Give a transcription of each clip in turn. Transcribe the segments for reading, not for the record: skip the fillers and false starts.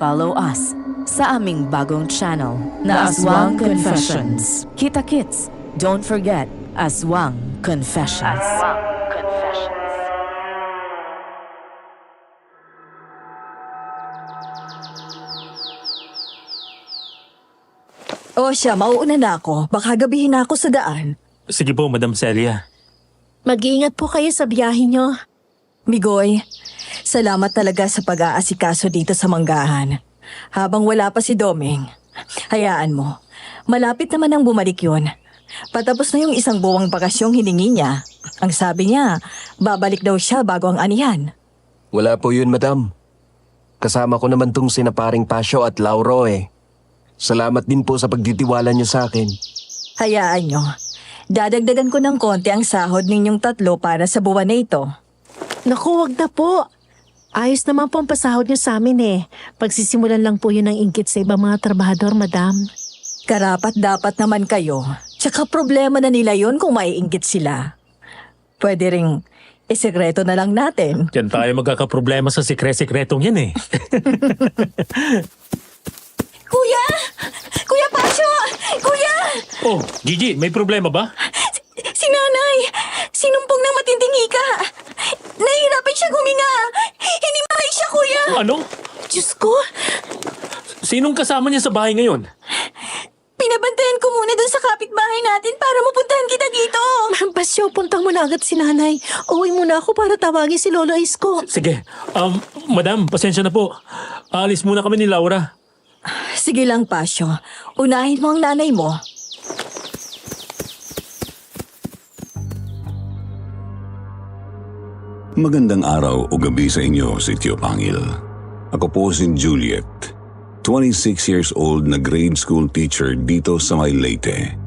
follow us sa aming bagong channel na Aswang Confessions. Kita-kits, don't forget Aswang Confessions. O siya, mauuna na ako. Baka gabihin na ako sa daan. Sige po, Madam Celia. Mag-iingat po kayo sa biyahe nyo. Migoy, salamat talaga sa pag-aasikaso dito sa manggahan. Habang wala pa si Doming, hayaan mo. Malapit naman ang bumalik yun. Patapos na yung isang buwang bakasyong hiningi niya. Ang sabi niya, babalik daw siya bago ang anihan. Wala po yun, madam. Kasama ko naman tong sinaparing Pasyo at Lauro eh. Salamat din po sa pagtitiwala niyo sa akin. Hayaan nyo. Dadagdagan ko ng konti ang sahod ninyong tatlo para sa buwan na ito. Naku, wag na po. Ayos naman po ang pasahod nyo sa amin eh. Pagsisimulan lang po yun ng inggit sa ibang mga trabahador, madam. Karapat dapat naman kayo. Tsaka problema na nila yon kung maiinggit sila. Pwede ring isekreto na lang natin. Diyan tayo magkakaproblema sa sikre-sikretong yan eh. Kuya! Kuya Pasyo! Kuya! Oh, Gigi, may problema ba? Si nanay! Sinumpong ng matinding hika! Nahihirapan siya huminga! Hinimay siya, kuya! Ano? Diyos ko! Sinong kasama niya sa bahay ngayon? Pinabantayan ko muna dun sa kapitbahay natin para mapuntahan kita dito! Basyo, punta mo na agad si nanay. Uwi muna ako para tawagin si Lolo Isko. Sige, Madam, pasensya na po. Aalis muna kami ni Laura. Sige lang, Pasyo. Unahin mo ang nanay mo. Magandang araw o gabi sa inyo, si Tio Pangil. Ako po si Juliet, 26 years old na grade school teacher dito sa May Leyte.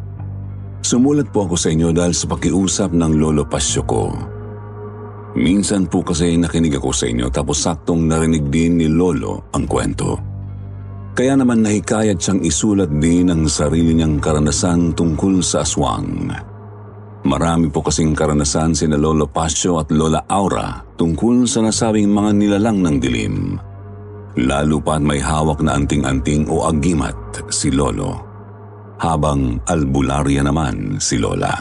Sumulat po ako sa inyo dahil sa pakiusap ng Lolo Pasyo ko. Minsan po kasi nakinig ako sa inyo tapos saktong narinig din ni Lolo ang kwento. Kaya naman nahikayat siyang isulat din ang sarili niyang karanasan tungkol sa aswang. Marami po kasing karanasan sina Lolo Pasyo at Lola Aura tungkol sa nasabing mga nilalang ng dilim. Lalo pa at may hawak na anting-anting o agimat si Lolo, habang albularya naman si Lola.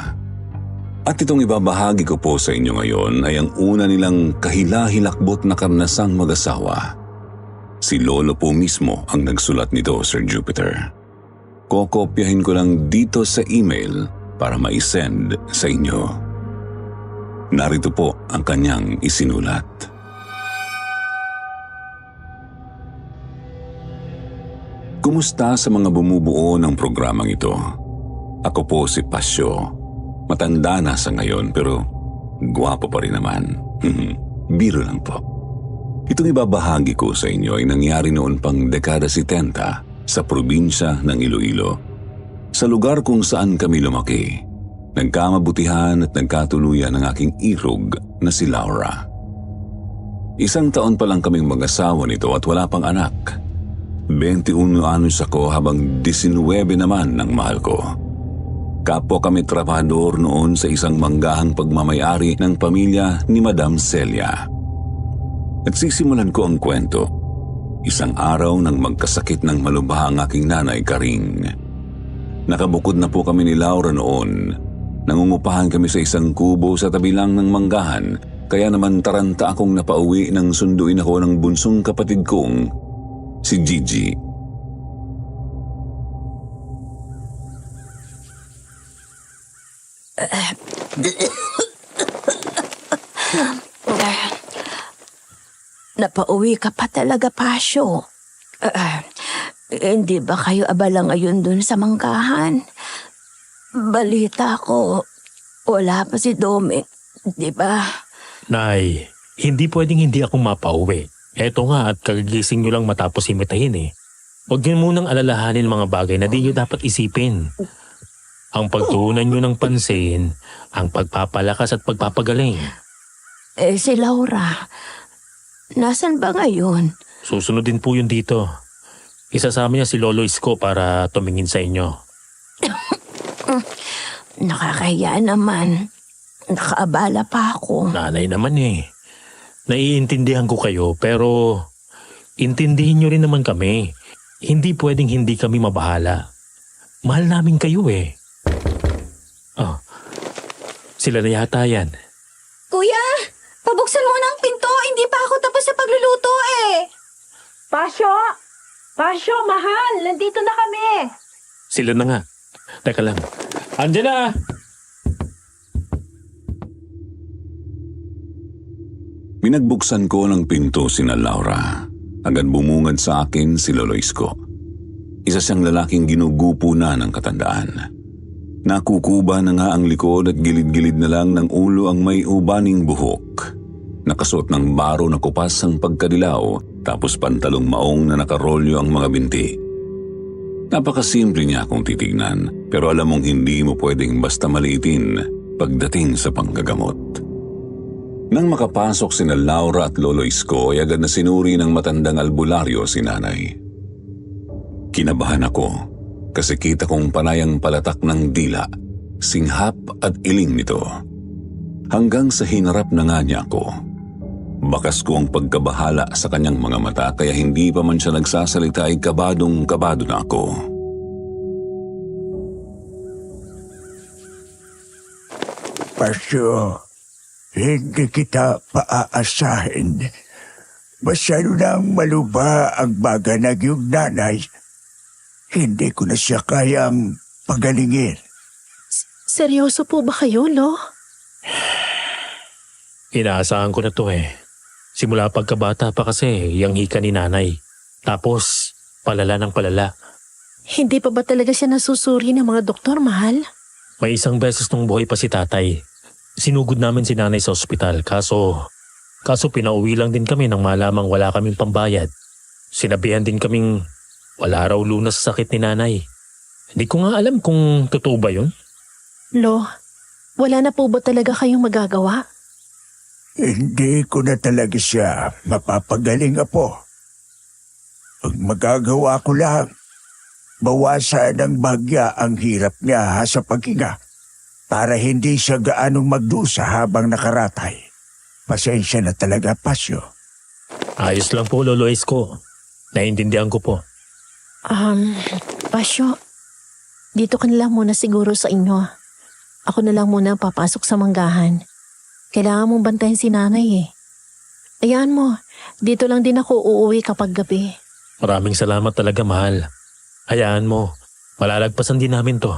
At itong ibabahagi ko po sa inyo ngayon ay ang una nilang kahila-hilakbot na karanasang mag-asawa. Si Lolo po mismo ang nagsulat nito, Sir Jupiter. Kokopyahin ko lang dito sa email para ma-send sa inyo. Narito po ang kanyang isinulat. Kumusta sa mga bumubuo ng programang ito? Ako po si Pasyo. Matanda na sa ngayon pero gwapo pa rin naman. Biro lang po. Itong ibabahagi ko sa inyo ay nangyari noon pang dekada 70 sa probinsya ng Iloilo. Sa lugar kung saan kami lumaki, nagkamabutihan at nagkatuluyan ng aking irog na si Laura. 1 taon pa lang kaming mag-asawa nito at wala pang anak. 21 anyos ako habang 19 naman ang mahal ko. Kapwa kami trabahador noon sa isang manggahang pagmamayari ng pamilya ni Madam Celia. At sisimulan ko ang kwento. Isang araw nang magkasakit ng malubha ang aking nanay Karing. Nakabukod na po kami ni Laura noon. Nangungupahan kami sa isang kubo sa tabi lang ng manggahan, kaya naman taranta akong napauwi nang sunduin ako ng bunsong kapatid kong, si Gigi. Napauwi ka pa talaga, Pasyo. Hindi ba kayo abala ngayon dun sa manggahan? Balita ko, wala pa si Doming, di ba? Nay, hindi pwedeng hindi ako mapauwi. Eto nga at kagigising nyo lang matapos imitahin eh. Huwag nyo munang alalahanin mga bagay na di nyo dapat isipin. Ang pagtuunan nyo ng pansin, ang pagpapalakas at pagpapagaling. Si Laura, nasan ba ngayon? Susunod din po yun dito. Isasama niya si Lolo Isko para tumingin sa inyo. Nakakahiya naman. Nakaabala pa ako. Nanay naman eh. Naiintindihan ko kayo pero Intindihin nyo rin naman kami. Hindi pwedeng hindi kami mabahala. Mahal namin kayo eh. Oh, sila na yata yan. Kuya, pabuksan mo na ang pinto. Hindi pa ako tapos sa pagluluto eh. Pasyo! Pasyo, mahal! Nandito na kami! Sila na nga. Teka lang. Angela! Pinagbuksan ko ng pinto sina Laura. Agad bumungad sa akin si Lolo Isko. Isa siyang lalaking ginugupo na ng katandaan. Nakukuba na nga ang likod at gilid-gilid na lang ng ulo ang may ubaning buhok. Nakasuot ng baro na kupas ang pagkadilaw, tapos pantalong maong na nakarolyo ang mga binti. Napakasimple niya kung titignan, pero alam mong hindi mo pwedeng basta maliitin pagdating sa panggagamot. Nang makapasok sina Laura at Lolo Isko ay agad na sinuri ng matandang albularyo si nanay. Kinabahan ako kasi kita kong panayang palatak ng dila, singhap at iling nito. Hanggang sa hinarap na nga niya ako. Bakas ko ang pagkabahala sa kanyang mga mata kaya hindi pa man siya nagsasalita ay kabadong-kabado na ako. Pasyo, hindi kita paaasahin. Masyado nang maluba ang baga ng iyong nanay. Hindi ko na siya kayang pagalingin. Seryoso po ba kayo, Lo? Inaasahan ko na to eh. Simula pagkabata pa kasi yung hika ni nanay. Tapos, palala ng palala. Hindi pa ba talaga siya nasusuri ng mga doktor, mahal? May isang beses nung buhay pa si tatay. Sinugod namin si nanay sa ospital kaso pinauwi lang din kami nang malamang wala kaming pambayad. Sinabihan din kaming wala raw lunas sa sakit ni nanay. Hindi ko nga alam kung totoo ba yun. Lo, wala na po ba talaga kayong magagawa? Hindi ko na talaga siya mapapagaling, Apo. Ang magagawa ko lang, bawasan ng bagya ang hirap niya sa paghinga para hindi siya gaanong magdusa habang nakaratay. Pasensya na talaga, Pasyo. Ayos lang po, Lolo Isko. Naiintindihan ko po. Pasyo, dito ka na lang muna siguro sa inyo. Ako na lang muna papasok sa manggahan. Kailangan mong bantayan si nanay eh. Ayan mo, dito lang din ako uuwi kapag gabi. Maraming salamat talaga, mahal. Hayaan mo, malalagpasan din namin to.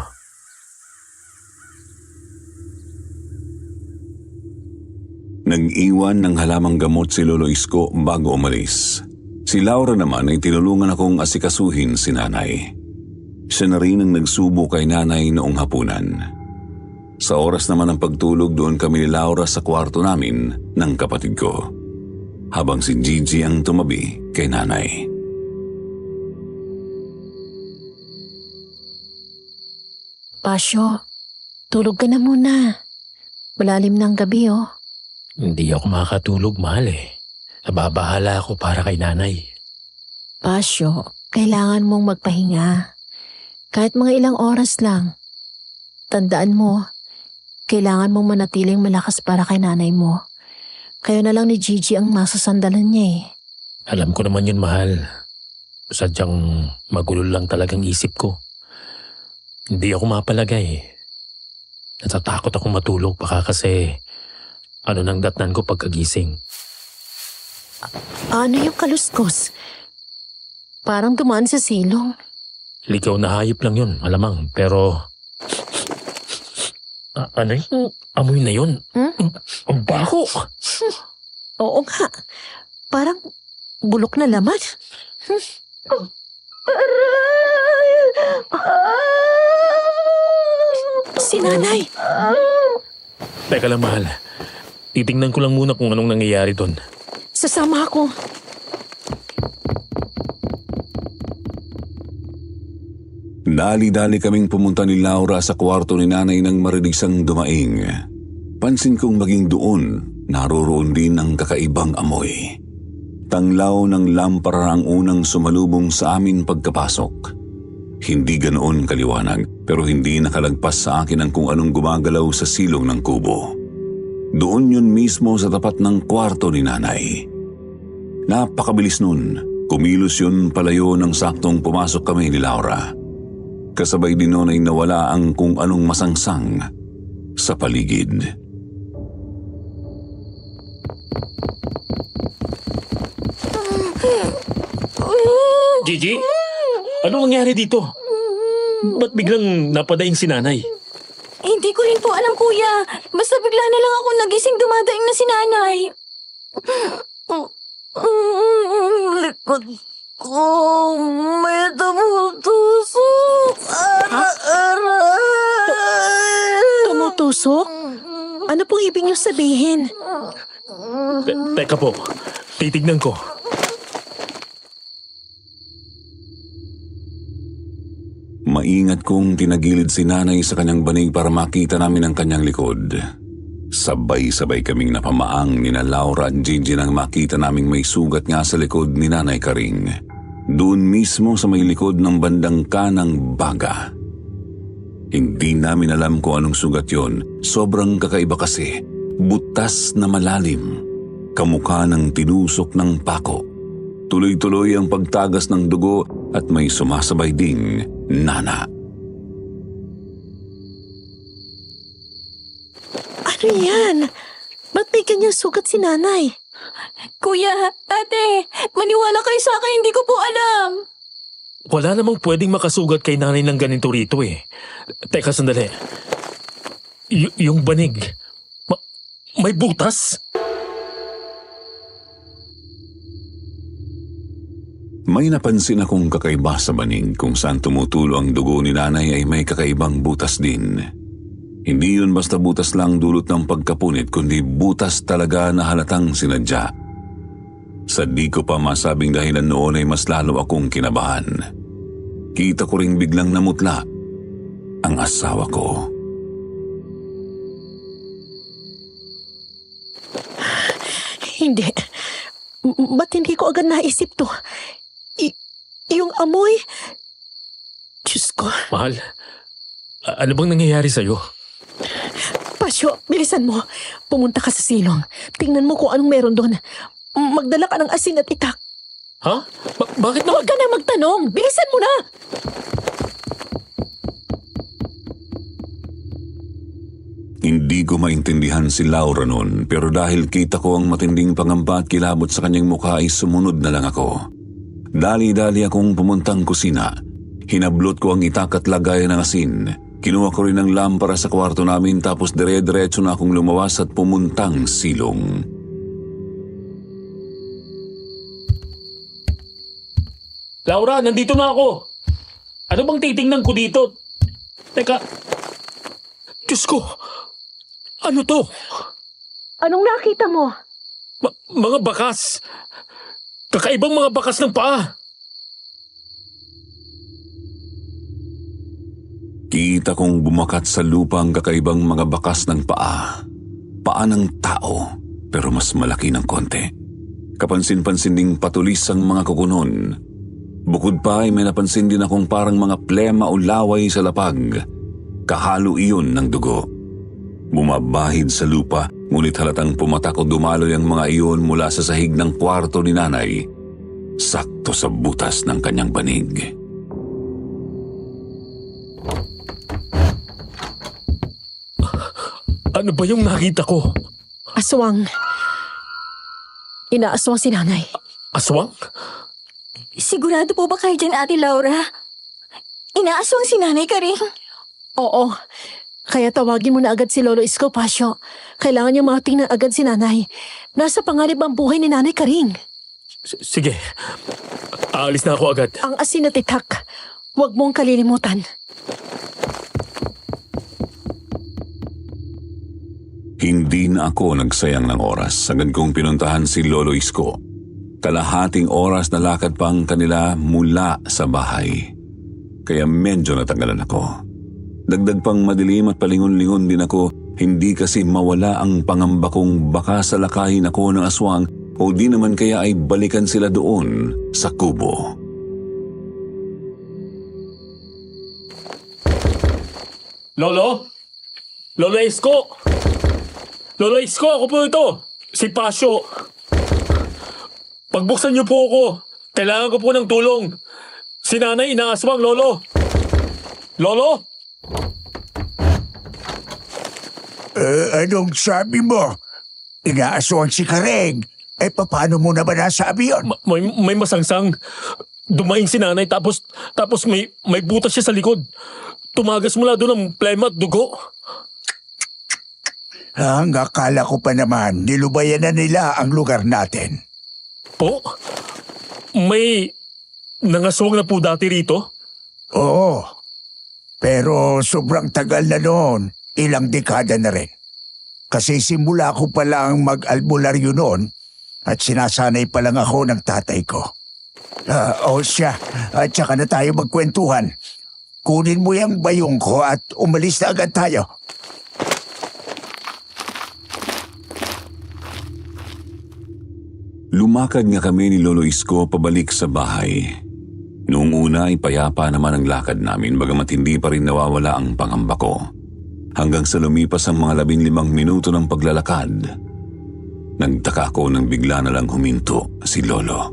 Nag-iwan ng halamang gamot si Lolo Isko bago umalis. Si Laura naman ay tinulungan akong asikasuhin si nanay. Siya na rin ang nagsubo kay nanay noong hapunan. Sa oras naman ng pagtulog doon kami ni Laura sa kwarto namin ng kapatid ko. Habang si Gigi ang tumabi kay nanay. Pasyo, tulog ka na muna. Malalim na ang gabi oh. Hindi ako makatulog, mahal eh. Nababahala ako para kay nanay. Pasyo, kailangan mong magpahinga. Kahit mga ilang oras lang. Tandaan mo, kailangan mong manatiling malakas para kay nanay mo. Kayo na lang ni Gigi ang masusandalan niya eh. Alam ko naman yun, mahal. Sadyang magulo lang talagang isip ko. Hindi ako mapalagay. Natatakot akong matulog baka kasi ano nang datnan ko pagkagising. Ano yung kaluskos? Parang dumaan sa silong. Ligaw na hayop lang yun, alamang. Pero ano yung amoy na yun? Ang baho! Oo nga. Parang bulok na laman. Si nanay. Teka lang, mahal. Titingnan ko lang muna kung anong nangyayari doon. Sasama ako. Dali-dali kaming pumunta ni Laura sa kwarto ni nanay nang marinig siyang dumaing. Pansin kong maging doon, naroroon din ang kakaibang amoy. Tanglaw ng lampara ang unang sumalubong sa amin pagkapasok. Hindi ganoon kaliwanag pero hindi nakalagpas sa akin ang kung anong gumagalaw sa silong ng kubo. Doon yun mismo sa tapat ng kwarto ni nanay. Napakabilis nun. Kumilos yun palayo ng saktong pumasok kami ni Laura. Kasabay din noon ay nawala ang kung anong masangsang sa paligid. Gigi? Ano nangyari dito? Ba't biglang napadaing si nanay? Hindi ko rin po alam, kuya. Basta bigla na lang ako nagising dumadaing na si nanay. Likod ko, may tumutusok. Tumutusok? Ano pong ibig niyo sabihin? Teka po, titignan ko. Maingat kong tinagilid si nanay sa kanyang banig para makita namin ang kanyang likod. Sabay-sabay kaming napamaang ni na Laura at Gigi nang makita naming may sugat nga sa likod ni Nanay Karing. Doon mismo sa may likod ng bandang kanang baga. Hindi namin alam kung anong sugat yon. Sobrang kakaiba kasi. Butas na malalim. Kamukha ng tinusok ng pako. Tuloy-tuloy ang pagtagas ng dugo at may sumasabay ding nana. Ano yan? Ba't may ganyang sugat si nanay? Kuya, ate, maniwala kayo sa akin, hindi ko po alam. Wala namang pwedeng makasugat kay nanay ng ganito rito eh. Teka, sandali. Yung banig, may butas? May napansin akong kakaiba sa banig kung saan tumutulo ang dugo ni nanay ay may kakaibang butas din. Hindi yun basta butas lang dulot ng pagkapunit kundi butas talaga na halatang sinadya. Sa di ko pa masabing dahilan noon ay mas lalo akong kinabahan. Kita ko ring biglang namutla ang asawa ko. Hindi. Ba't hindi ko agad naisip to? Yung amoy? Diyos ko. Mahal, ano bang nangyayari sa'yo? Pasyo, bilisan mo. Pumunta ka sa silong. Tingnan mo kung anong meron doon. Magdala ka ng asin at itak. Ha? Bakit naman? Huwag ka na magtanong. Bilisan mo na! Hindi ko maintindihan si Laura noon pero dahil kita ko ang matinding pangamba at kilabot sa kanyang mukha ay sumunod na lang ako. Dali-dali akong pumuntang kusina. Hinablot ko ang itak at lagay ng asin. Kinuha ko rin ang lampara sa kwarto namin tapos dire-diretso na akong lumawas at pumuntang silong. Laura, nandito na ako. Ano bang titingnan ko dito? Teka. Diyos ko. Ano to? Anong nakita mo? Mga bakas. Kakaibang mga bakas ng paa. Kita kong bumakat sa lupa ang kakaibang mga bakas ng paa. Paa ng tao, pero mas malaki ng konti. Kapansin-pansin ding patulis ang mga kukunon. Bukod pa ay may napansin din akong parang mga plema o laway sa lapag. Kahalo iyon ng dugo. Bumabahid sa lupa, ngunit halatang pumatak o dumaloy ang mga iyon mula sa sahig ng kwarto ni nanay. Sakto sa butas ng kanyang banig. Ano ba yung nakita ko? Aswang. Inaaswang si nanay. Aswang? Sigurado po ba kayo dyan, Ate Laura? Inaaswang si nanay ka rin. Oo. Kaya tawagin mo na agad si Lolo Isko, Pasyo. Kailangan niya matingnan agad si nanay. Nasa panganib ang buhay ni Nanay Karing. Sige. Aalis na ako agad. Ang asin at itak. Huwag mong kalilimutan. Hindi na ako nagsayang ng oras. Agad kong pinuntahan si Lolo Isko. Kalahating oras na lakad pang kanila mula sa bahay. Kaya medyo natanggalan ako. Dagdag pang madilim at palingon-lingon din ako, hindi kasi mawala ang pangamba kong baka salakahin ako ng aswang o di naman kaya ay balikan sila doon sa kubo. Lolo? Lolo Isko? Lolo Isko, ako po ito. Si Pasyo. Pagbuksan niyo po ako. Kailangan ko po ng tulong. Si nanay inaaswang, Lolo. Lolo? Anong sabi mo? Inaaswang si Kareng. Paano mo naman nasabi yun? May masangsang. Dumaing si nanay tapos may butas siya sa likod. Tumagas mula doon ang plema at dugo. Ang akala ko pa naman, nilubayan na nila ang lugar natin. Po? May nangaswang na po dati rito? Oo. Pero sobrang tagal na noon, ilang dekada na rin. Kasi simula ko pa lang mag-albularyo noon at sinasanay pa lang ako ng tatay ko. Siya, at saka na tayo magkwentuhan. Kunin mo yung bayong ko at umalis na agad tayo. Lumakad nga kami ni Lolo Isko pabalik sa bahay. Noong una ay payapa naman ang lakad namin bagamat hindi pa rin nawawala ang pangamba ko. Hanggang sa lumipas ang mga 15 minuto ng paglalakad, nagtaka ako nang bigla na lang huminto si Lolo.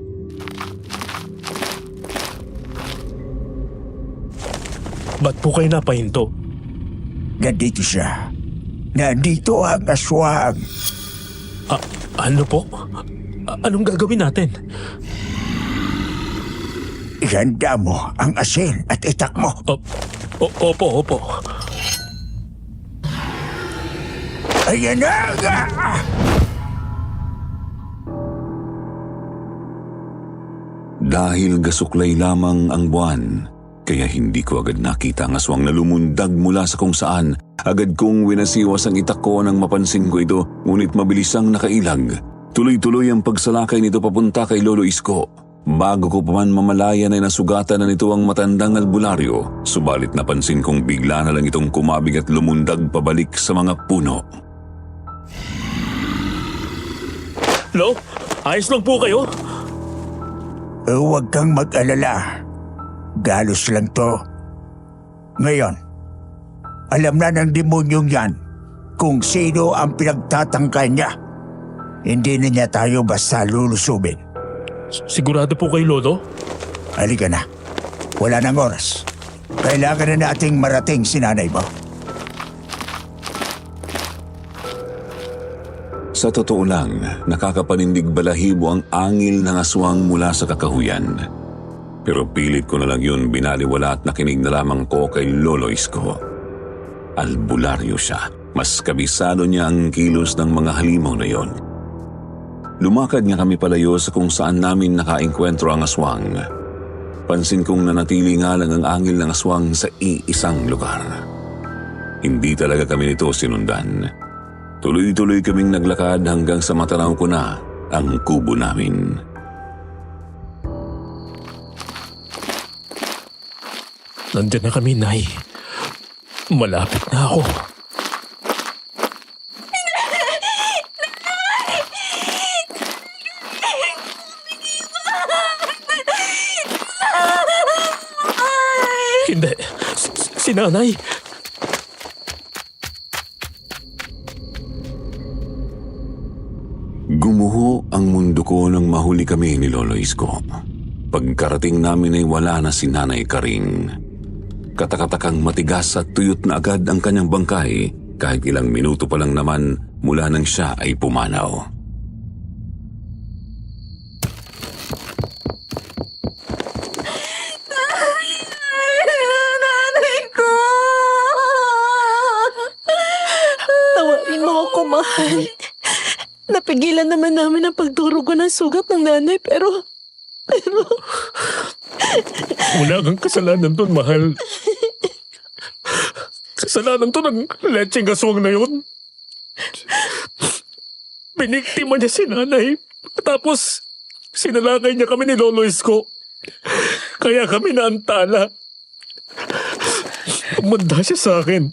Ba't po kayo napahinto? Nandito siya. Nandito ang aswang. Ano po? Anong gagawin natin? Ihanda mo ang asin at itak mo. Opo. Ayan na! Dahil gasuklay lamang ang buwan, kaya hindi ko agad nakita ang aswang na lumundag mula sa kung saan. Agad kong winasiwas ang itak ko nang mapansin ko ito, ngunit mabilis ang nakailag. Tuloy-tuloy ang pagsalakay nito papunta kay Lolo Isko. Bago ko pa man mamalayan ay nasugatan na nito ang matandang albularyo, subalit napansin kong bigla na lang itong kumabig at lumundag pabalik sa mga puno. Lo, ayos lang po kayo? Huwag kang mag-alala. Galos lang to. Ngayon, alam na ng demonyong yan kung sino ang pinagtatangkay niya. Hindi na niya tayo basta lulusubin. Sigurado po kayo, Lolo? Halika na. Wala nang oras. Kailangan na nating marating si nanay mo. Sa totoo lang, nakakapanindig balahibo ang angil ng aswang mula sa kakahuyan. Pero pilit ko na lang yun binaliwala at nakinig na lamang ko kay Lolo Isko. Albularyo siya. Mas kabisado niya ang kilos ng mga halimaw na yon. Lumakad nga kami palayo sa kung saan namin nakaengkwentro ang aswang. Pansin kong nanatili nga lang ang angil ng aswang sa iisang lugar. Hindi talaga kami nito sinundan. Tuloy-tuloy kaming naglakad hanggang sa matanaw ko na ang kubo namin. Nandiyan na kami, Nay. Malapit na ako. Hindi. Si Nanay. Gumuho ang mundo ko nang mahuli kami ni Lolo Isko. Pagkarating namin ay wala na si Nanay Karing. Katakatakang matigas at tuyot na agad ang kanyang bangkay kahit ilang minuto pa lang naman mula nang siya ay pumanaw. Nanay ko! Tawarin mo ako, mahal. Napigilan naman namin ang pagdurugo ng sugat ng nanay, pero... Wala kang kasalanan doon, mahal. Kasalanan to ng lecheng aswang na yun. Piniktima niya si Nanay. Tapos, sinalakay niya kami ni Lolo Isko. Kaya kami naantala. Umanda siya sa akin.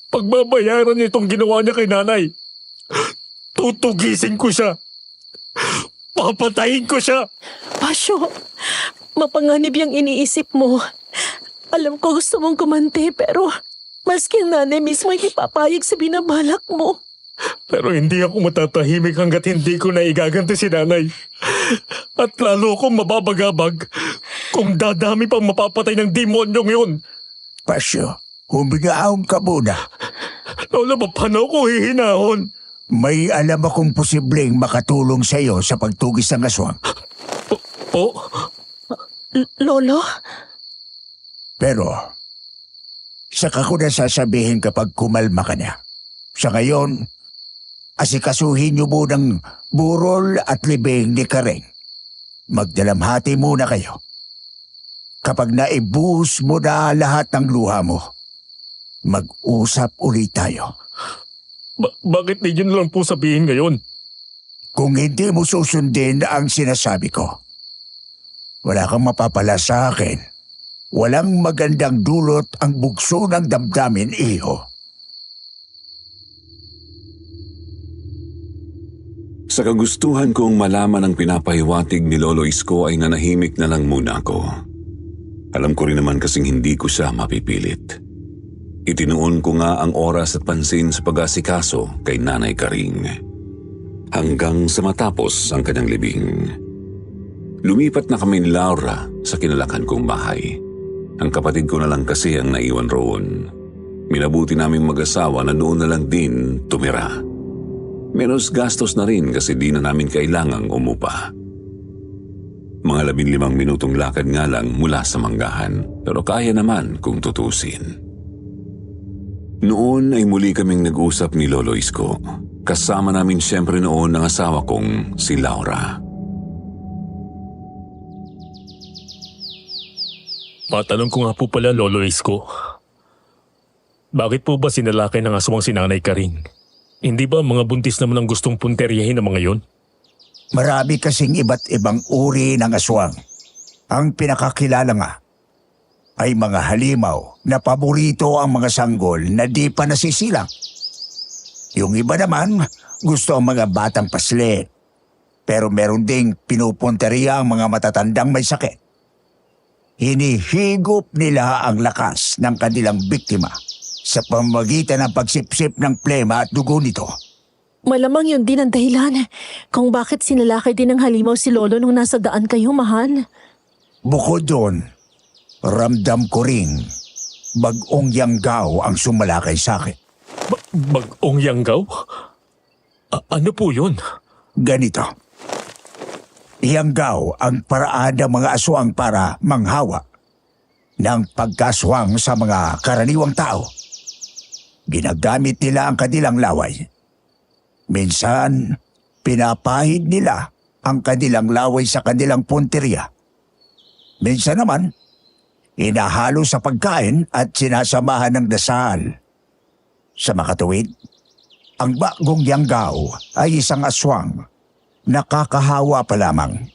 Pagbabayaran niya itong ginawa niya kay Nanay. Tutugisin ko siya. Papatayin ko siya. Pasyo, mapanganib yung iniisip mo. Alam ko gusto mong kumante, pero maski ang nanay mismo ay papayag sa binabalak mo. Pero hindi ako matatahimik hanggat hindi ko na igaganti si Nanay. At lalo kong mababagabag kung dadami pang mapapatay ng demonyong yun. Pasyo, humigaon ka muna. Lolo, paano ko hihinahon? May alam akong posibleng makatulong sa iyo sa pagtugis ng aswang. Po? Lolo? Pero, saka ko na sasabihin kapag kumalma ka na. Sa ngayon, asikasuhin niyo munang burol at libing ni Karen. Magdalamhati muna kayo. Kapag naibuhos mo na lahat ng luha mo, mag-usap ulit tayo. Bakit di yun lang po sabihin ngayon? Kung hindi mo susundin ang sinasabi ko, wala kang mapapala sa akin. Walang magandang dulot ang bugso ng damdamin, iho. Sa kagustuhan kong malaman ang pinapahiwatig ni Lolo Isko ay nanahimik na lang muna ako. Alam ko rin naman kasing hindi ko siya mapipilit. Itinuon ko nga ang oras at pansin sa pag-asikaso kay Nanay Karing. Hanggang sa matapos ang kanyang libing. Lumipat na kami ni Laura sa kinalakan kong bahay. Ang kapatid ko na lang kasi ang naiwan roon. Minabuti naming mag-asawa na noon na lang din tumira. Menos gastos na rin kasi di na namin kailangang umupa. Mga 15 minutong lakad nga lang mula sa manggahan, pero kaya naman kung tutusin. Noon ay muli kaming nag-usap ni Lolo Isko. Kasama namin siyempre noon ang asawa kong si Laura. Matanong ko nga po pala, Lolo Isko. Bakit po ba sinalakay ng aswang si Nanay Karing? Hindi ba mga buntis naman ang gustong punteryahin ng mga yon? Marami kasing iba't ibang uri ng aswang. Ang pinakakilala nga ay mga halimaw na paborito ang mga sanggol na di pa nasisilang. Yung iba naman gusto ang mga batang paslit. Pero meron ding pinupunteriya ang mga matatandang may sakit. Hinihigop nila ang lakas ng kanilang biktima sa pamamagitan ng pagsipsip ng plema at dugo nito. Malamang yun din ang dahilan kung bakit sinalakay din ng halimaw si Lolo nung nasa daan kayo, mahal. Bukod doon, ramdam ko ring bagong yanggaw ang sumalakay sa akin. Bagong yanggaw? Ano po yun? Ganito. Yanggaw ang paraan ng mga aswang para manghawa ng pagkaswang sa mga karaniwang tao. Ginagamit nila ang kanilang laway. Minsan, pinapahid nila ang kanilang laway sa kanilang punteriya. Minsan naman, inahalo sa pagkain at sinasamahan ng dasal. Sa makatuwid, ang bagong yanggaw ay isang aswang. Nakakahawa pa lamang.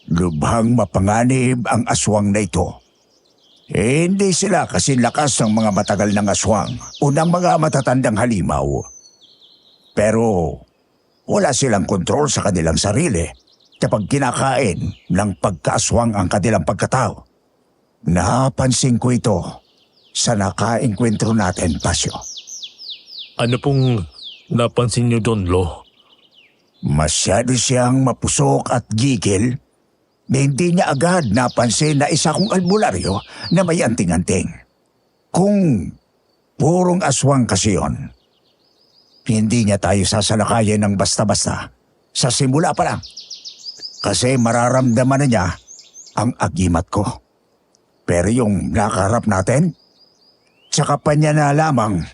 Lubhang mapanganib ang aswang na ito. Hindi sila kasi lakas ng mga matagal ng aswang o ng mga matatandang halimaw. Pero wala silang kontrol sa kanilang sarili kapag kinakain ng pagkaaswang ang kanilang pagkatao. Napansin ko ito sa nakaengkwentro natin, Pasyo. Ano pong napansin niyo doon, Lo? Masyado siyang mapusok at gigil na hindi niya agad napansin na isa kong albularyo na may anting-anting. Kung purong aswang kasi yun, hindi niya tayo sasalakayin ng basta-basta sa simula pa lang. Kasi mararamdaman na niya ang agimat ko. Pero yung nakaharap natin, tsaka pa niya na lamang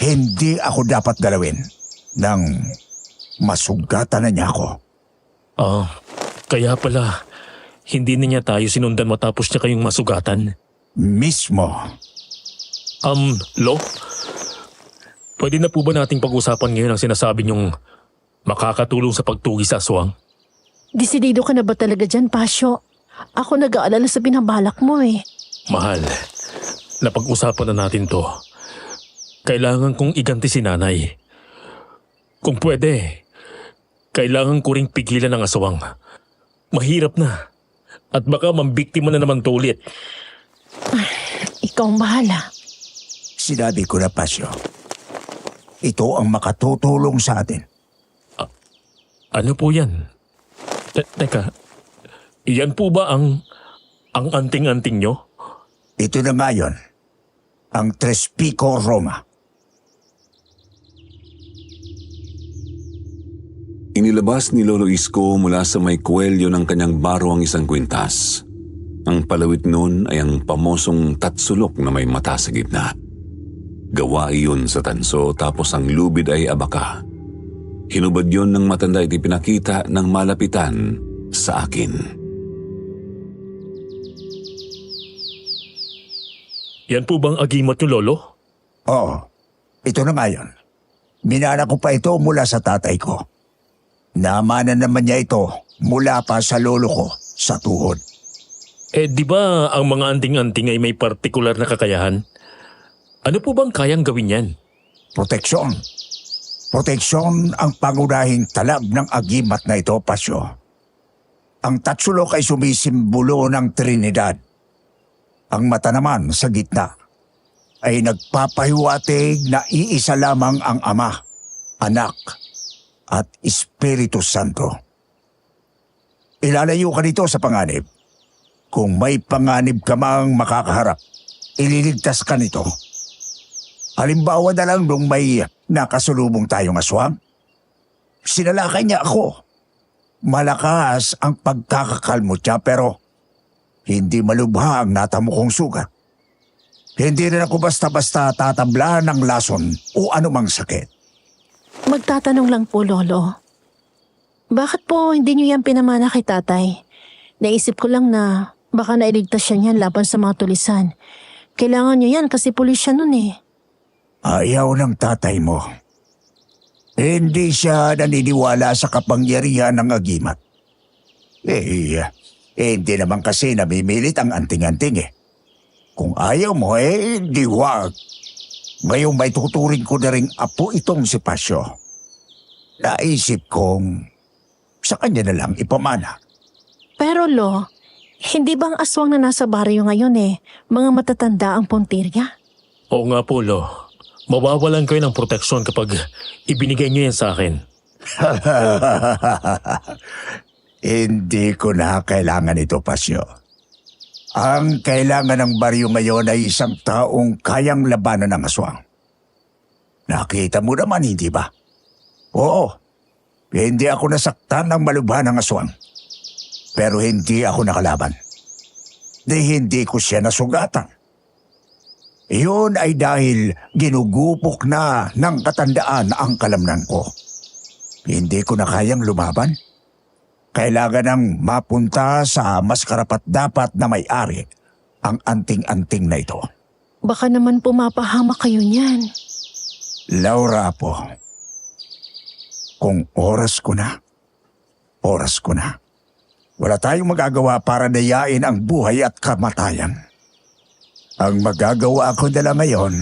hindi ako dapat galawin nang masugatan na niya ako. Kaya pala, hindi na niya tayo sinundan matapos niya kayong masugatan. Mismo. Lo? Pwede na po ba nating pag-usapan ngayon ang sinasabi niyong makakatulong sa pagtugi sa aswang? Desidido ka na ba talaga dyan, Pasyo? Ako nag-aalala sa binabalak mo eh. Mahal, napag-usapan na natin to. Kailangan kong iganti si Nanay. Kung pwede, kailangan ko ring pigilan ang aswang. Mahirap na. At baka mambiktima na naman to ulit. Ikaw ang bahala. Sinabi ko na, Pasyo. Ito ang makatutulong sa atin. Ano po yan? Teka, iyan po ba ang anting-anting nyo? Ito na nga yun, ang Tres Pico Roma. Inilabas ni Lolo Isko mula sa may kwelyo ng kanyang baro ang isang kwintas. Ang palawit nun ay ang pamosong tatsulok na may mata sa gitna. Gawa iyon sa tanso tapos ang lubid ay abaka. Hinubad yun ng matanda at ipinakita ng malapitan sa akin. Yan po bang agimat nyo, Lolo? Oo, ito na nga yun. Minana ko pa ito mula sa tatay ko. Naamanan naman niya ito mula pa sa lolo ko sa tuhod. Di ba ang mga anting-anting ay may partikular na kakayahan? Ano po bang kayang gawin yan? Proteksyon. Proteksyon ang pangunahing talab ng agimat na ito, Pasyo. Ang tatsulok ay sumisimbolo ng Trinidad. Ang mata naman sa gitna ay nagpapahiwatig na iisa lamang ang Ama, Anak, at Espiritu Santo. Ilalayo ka dito sa panganib. Kung may panganib ka mang makakaharap, ililigtas ka nito. Halimbawa na lang nung may nakasulubong tayong aswang. Sinalakay niya ako. Malakas ang pagkakakalmot niya pero hindi malubha ang natamo kong sugat. Hindi rin ako basta-basta tatabla ng lason o anumang sakit. Magtatanong lang po, Lolo. Bakit po hindi niyo yan pinamana kay tatay? Naisip ko lang na baka nailigtas siya niyan laban sa mga tulisan. Kailangan niyo yan kasi pulis siya nun eh. Ayaw ng tatay mo. Hindi siya naniniwala sa kapangyarihan ng agimat. Hindi naman kasi namimilit ang anting-anting eh. Kung ayaw mo di wag. Ngayong may tuturing ko na ring apo itong si Pasyo. Naisip kong sa kanya na lang ipamana. Pero Lo, hindi bang aswang na nasa baryo ngayon mga matatanda ang puntirya? Oo nga po, Lo. Mawawalan kayo ng proteksyon kapag ibinigay niyo yan sa akin. Hindi ko na kailangan ito, Pasyo. Ang kailangan ng baryo ngayon ay isang taong kayang labanan ng aswang. Nakita mo naman, hindi ba? Oo, hindi ako nasaktan ng malubha ng aswang. Pero hindi ako nakalaban. Hindi ko siya nasugatan. Iyon ay dahil ginugupok na ng katandaan ang kalamnan ko. Hindi ko na kayang lumaban. Kailangan nang mapunta sa mas karapat-dapat na may-ari ang anting-anting na ito. Baka naman pumapahamak kayo niyan. Laura po, kung oras ko na. Wala tayong magagawa para dayain ang buhay at kamatayan. Ang magagawa ko na lang ngayon,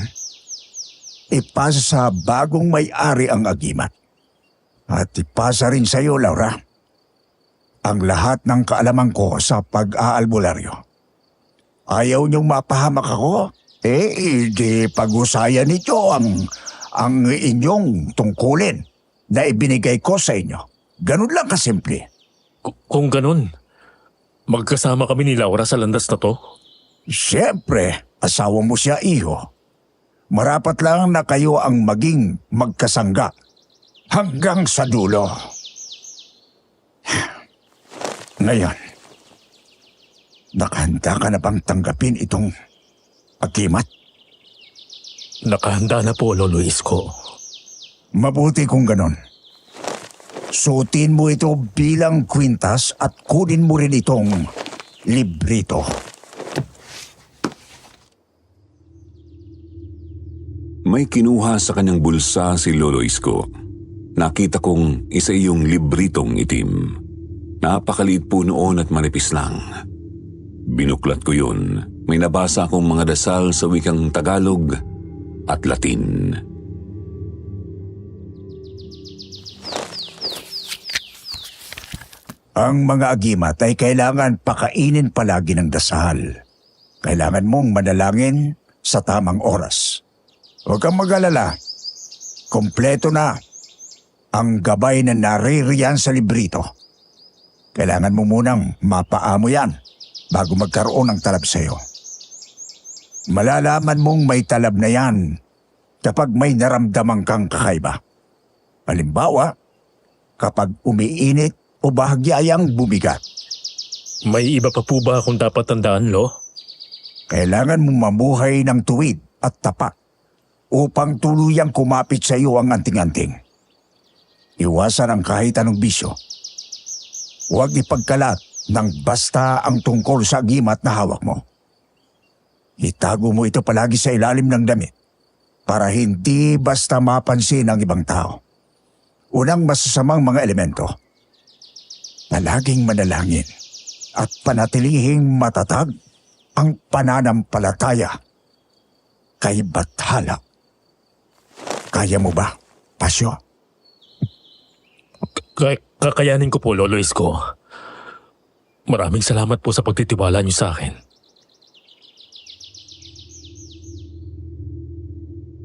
ipasa sa bagong may-ari ang agimat. At ipasa rin sa iyo, Laura, ang lahat ng kaalaman ko sa pag-aalbularyo. Ayaw niyong mapahamak ako? Di pag-usayan ninyo ang inyong tungkulin na ibinigay ko sa inyo. Ganun lang kasimple. Kung ganun, magkasama kami ni Laura sa landas na to? Siyempre, asawa mo siya, iho. Marapat lang na kayo ang maging magkasangga hanggang sa dulo. Ngayon, nakahanda ka na bang tanggapin itong agimat? Nakahanda na po, Lolo Isko. Mabuti kung ganon. Suotin mo ito bilang kwintas at kunin mo rin itong librito. May kinuha sa kanyang bulsa si Lolo Isko. Nakita kong isa iyong libritong itim. Napakaliit po noon at manipis lang. Binuklat ko yun. May nabasa akong mga dasal sa wikang Tagalog at Latin. Ang mga agimat ay kailangan pakainin palagi ng dasal. Kailangan mong manalangin sa tamang oras. Huwag kang mag-alala. Kompleto na ang gabay na naririyan sa librito. kailangan mo munang mapaamo yan bago magkaroon ng talab sa'yo. Malalaman mong may talab na yan kapag may naramdaman kang kakaiba. Halimbawa, kapag umiinit o bahagyayang bumigat. May iba pa po ba akong dapat tandaan, Lo? Kailangan mong mamuhay ng tuwid at tapat upang tuluyang kumapit sa iyo ang anting-anting. Iwasan ang kahit anong bisyo. Huwag ipagkalat ng basta ang tungkol sa agimat na hawak mo. Itago mo ito palagi sa ilalim ng damit para hindi basta mapansin ng ibang tao. Unang masasamang mga elemento. Palaging manalangin at panatilihing matatag ang pananampalataya kay Bathala. Kaya mo ba, Pasyo? Kakayanin ko po, Lolo Isko. Maraming salamat po sa pagtitiwala niyo sa akin.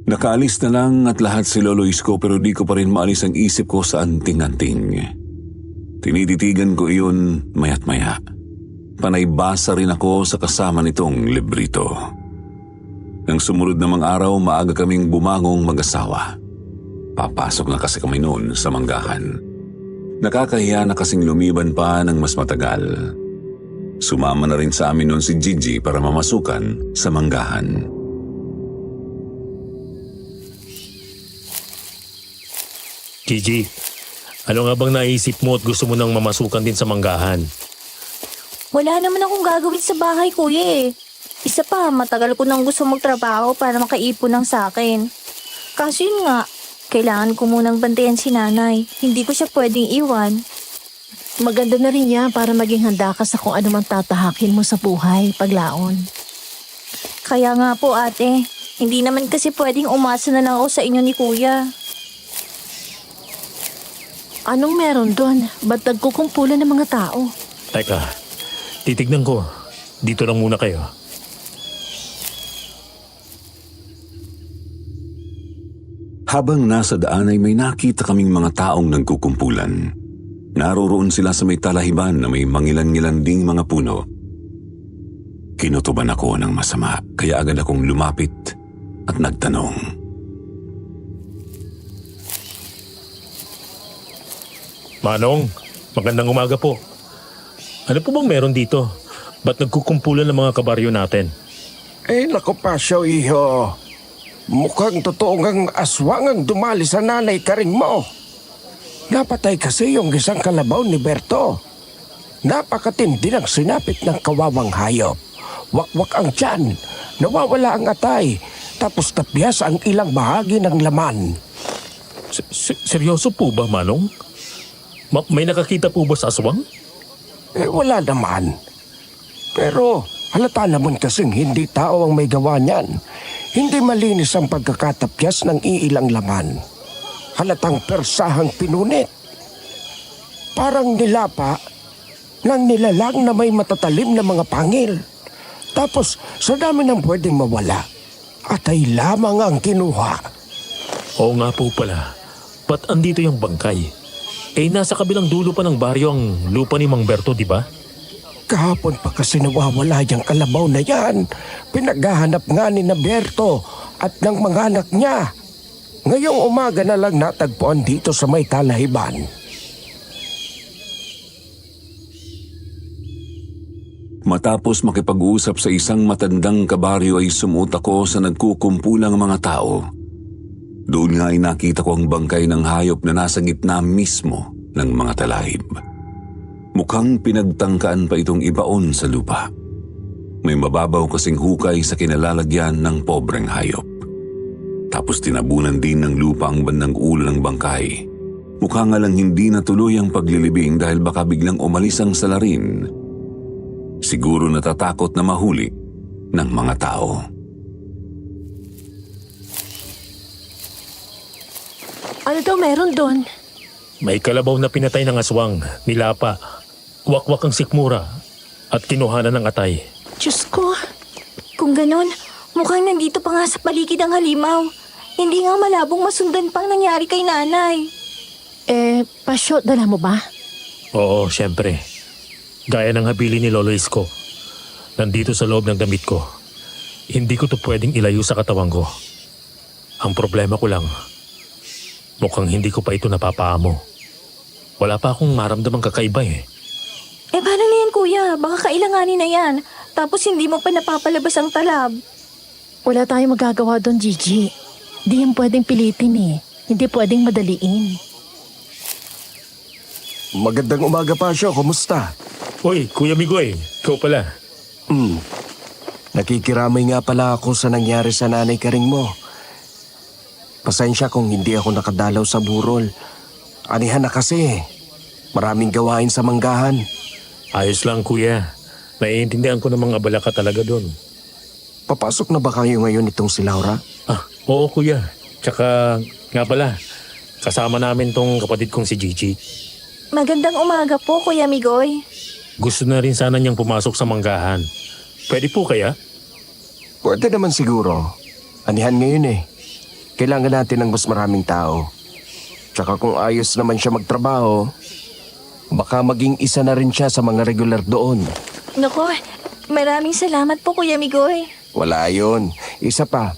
Nakaalis na lang at lahat si Lolo Isko pero di ko pa rin maalis ang isip ko sa anting-anting. Tinititigan ko iyon maya't maya. Panaybasa rin ako sa kasama nitong librito. Nang sumunod na mga araw, maaga kaming bumangong mag-asawa. Papasok na kasi kami noon sa manggahan. Nakakahiya na kasing lumiban pa ng mas matagal. Sumama na rin sa amin noon si Gigi para mamasukan sa manggahan. Gigi, ano nga bang naisip mo at gusto mo nang mamasukan din sa manggahan? Wala naman akong gagawin sa bahay, kuya eh. Isa pa, matagal ko nang gusto magtrabaho para makaipon ng sakin. Kaso yun nga, kailangan ko munang bantayan si nanay. Hindi ko siya pwedeng iwan. Maganda na rin yan para maging handa ka sa kung ano mang tatahakin mo sa buhay paglaon. Kaya nga po ate, hindi naman kasi pwedeng umasa na lang ako sa inyo ni kuya. Anong meron doon? Ba't nagkukumpulan ng mga tao? Teka, titignan ko. Dito lang muna kayo. Habang nasa daan ay may nakita kaming mga taong nagkukumpulan. Naroroon sila sa may talahiban na may mangilan-ngilan ding mga puno. Kinutuban ako ng masama kaya agad akong lumapit at nagtanong. Manong, magandang umaga po. Ano po bang meron dito? Ba't nagkukumpulan ng mga kabaryo natin? Naku Pasyo, iho. Mukhang totoo ngang aswang ang dumali sa nanay karing mo. Napatay kasi yung isang kalabaw ni Berto. Napakatindi ng sinapit ng kawawang hayop. Wakwak ang tiyan, nawawala ang atay, tapos tapyas ang ilang bahagi ng laman. Seryoso po ba, Manong? May nakakita po ba sa aswang? Wala naman. Pero halata naman kasing hindi tao ang may gawa niyan. Hindi malinis ang pagkakatapyas ng iilang laman. Halatang persahang pinunit. Parang nilapa ng nilalang na may matatalim na mga pangil. Tapos sa dami ng pwedeng mawala, atay lamang ang kinuha. Oo nga po pala. Ba't andito yung bangkay? Nasa kabilang dulo pa ng baryo ang lupa ni Mang Berto, di ba? Kahapon pa kasi nawawala yung kalabaw na yan. Pinaghahanap nga ni na Berto at ng mga anak niya. Ngayong umaga na lang natagpuan dito sa may talahiban. Matapos makipag-usap sa isang matandang kabaryo ay sumuot ako sa nagkukumpulang mga tao. Doon nga ay nakita ko ang bangkay ng hayop na nasa gitna mismo ng mga talahib. Mukhang pinagtangkaan pa itong ibaon sa lupa. May mababaw kasing hukay sa kinalalagyan ng pobreng hayop. Tapos tinabunan din ng lupa ang bandang ulo ng bangkay. Mukha nga lang hindi natuloy ang paglilibing dahil baka biglang umalis ang salarin. Siguro natatakot na mahuli ng mga tao. Ano daw meron doon? May kalabaw na pinatay ng aswang, nilapa, wakwak ang sikmura, at kinuhanan ng atay. Diyos ko, kung ganon, mukhang nandito pa nga sa paligid ang halimaw. Hindi nga malabong masundan pang nangyari kay nanay. Pasyo, dala mo ba? Oo, syempre. Gaya ng habili ni Lolo Isko. Nandito sa loob ng damit ko. Hindi ko to pwedeng ilayo sa katawan ko. Ang problema ko lang, mukhang hindi ko pa ito napapaamo. Wala pa akong maramdamang kakaiba eh. Eh paano na yan kuya? Baka kailanganin na yan. Tapos hindi mo pa napapalabas ang talab. Wala tayong magagawa doon, Gigi. Di yan pwedeng pilitin eh. Hindi pwedeng madaliin. Magandang umaga, Pasyo. Kumusta? Uy, Kuya Migoy, ikaw pala. Nakikiramay nga pala ako sa nangyari sa nanay Karing mo. Pasensya kung hindi ako nakadalaw sa burol. Anihan na kasi. Maraming gawain sa manggahan. Ayos lang kuya. Naiintindihan ko namang abala ka talaga doon. Papasok na ba kayo ngayon itong si Laura? Oo kuya. Tsaka nga pala, kasama namin tong kapatid kong si Gigi. Magandang umaga po, Kuya Migoy. Gusto na rin sana niyang pumasok sa manggahan. Pwede po kaya? Pwede naman siguro. Anihan ngayon eh. Kailangan natin ng mas maraming tao. Tsaka kung ayos naman siya magtrabaho, baka maging isa na rin siya sa mga regular doon. Naku, maraming salamat po, Kuya Migoy. Wala yun. Isa pa,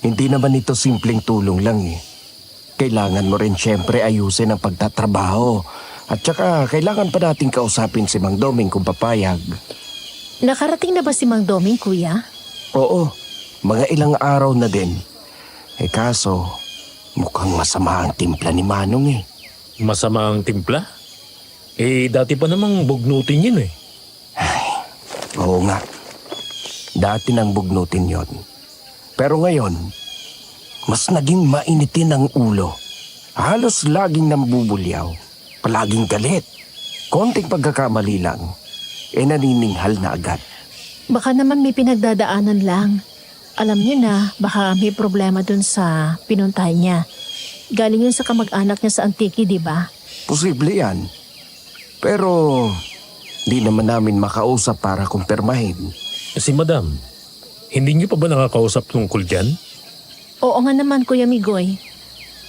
hindi naman ito simpleng tulong lang eh. Kailangan mo rin siyempre ayusin ang pagtatrabaho. At tsaka kailangan pa nating kausapin si Mang Doming kung papayag. Nakarating na ba si Mang Doming, kuya? Oo, mga ilang araw na din. Eh kaso, mukhang masama ang timpla ni Manong eh. Masama ang timpla? Eh, dati pa namang bugnutin yun eh. Oo nga. Dati nang bugnutin yon. Pero ngayon, mas naging mainitin ang ulo. Halos laging nambubulyaw. Palaging galit. Konting pagkakamali lang. Nanininghal na agad. Baka naman may pinagdadaanan lang. Alam niyo na, baka may problema dun sa pinuntahan niya. Galing yun sa kamag-anak niya sa Antique, di ba? Posible yan. Pero, di naman namin makausap para kumpirmahin. Si Madam, hindi niyo pa ba nakakausap tungkol dyan? Oo nga naman, Kuya Migoy.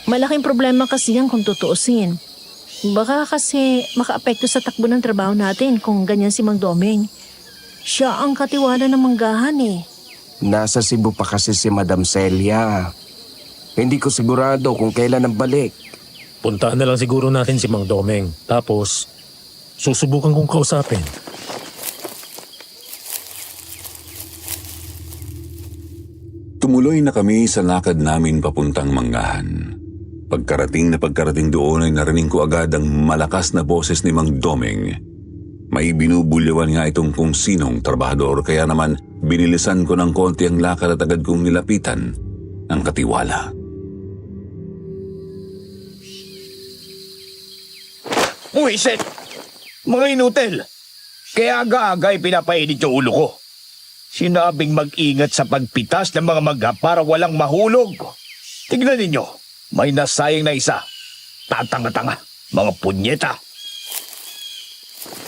Malaking problema kasi yan kung tutuusin. Baka kasi makaapekto sa takbo ng trabaho natin kung ganyan si Mang Doming. Siya ang katiwala ng manggahan eh. Nasa Cebu pa kasi si Madam Celia. Hindi ko sigurado kung kailan ang balik. Puntahan na lang siguro natin si Mang Doming. Tapos, susubukan kong kausapin. Tumuloy na kami sa lakad namin papuntang manggahan. Pagkarating doon ay narinig ko agad ang malakas na boses ni Mang Doming. May binubulyawan nga itong kung sinong trabahador kaya naman binilisan ko ng konti ang lakad at agad kong nilapitan ang katiwala. Uwisit! Mga inutil! Kaya aga-aga ay pinapainit yung ulo ko. Sinabing mag-ingat sa pagpitas ng mga mangga para walang mahulog. Tignan ninyo, may nasayang na isa. Tatanga-tanga, mga punyeta.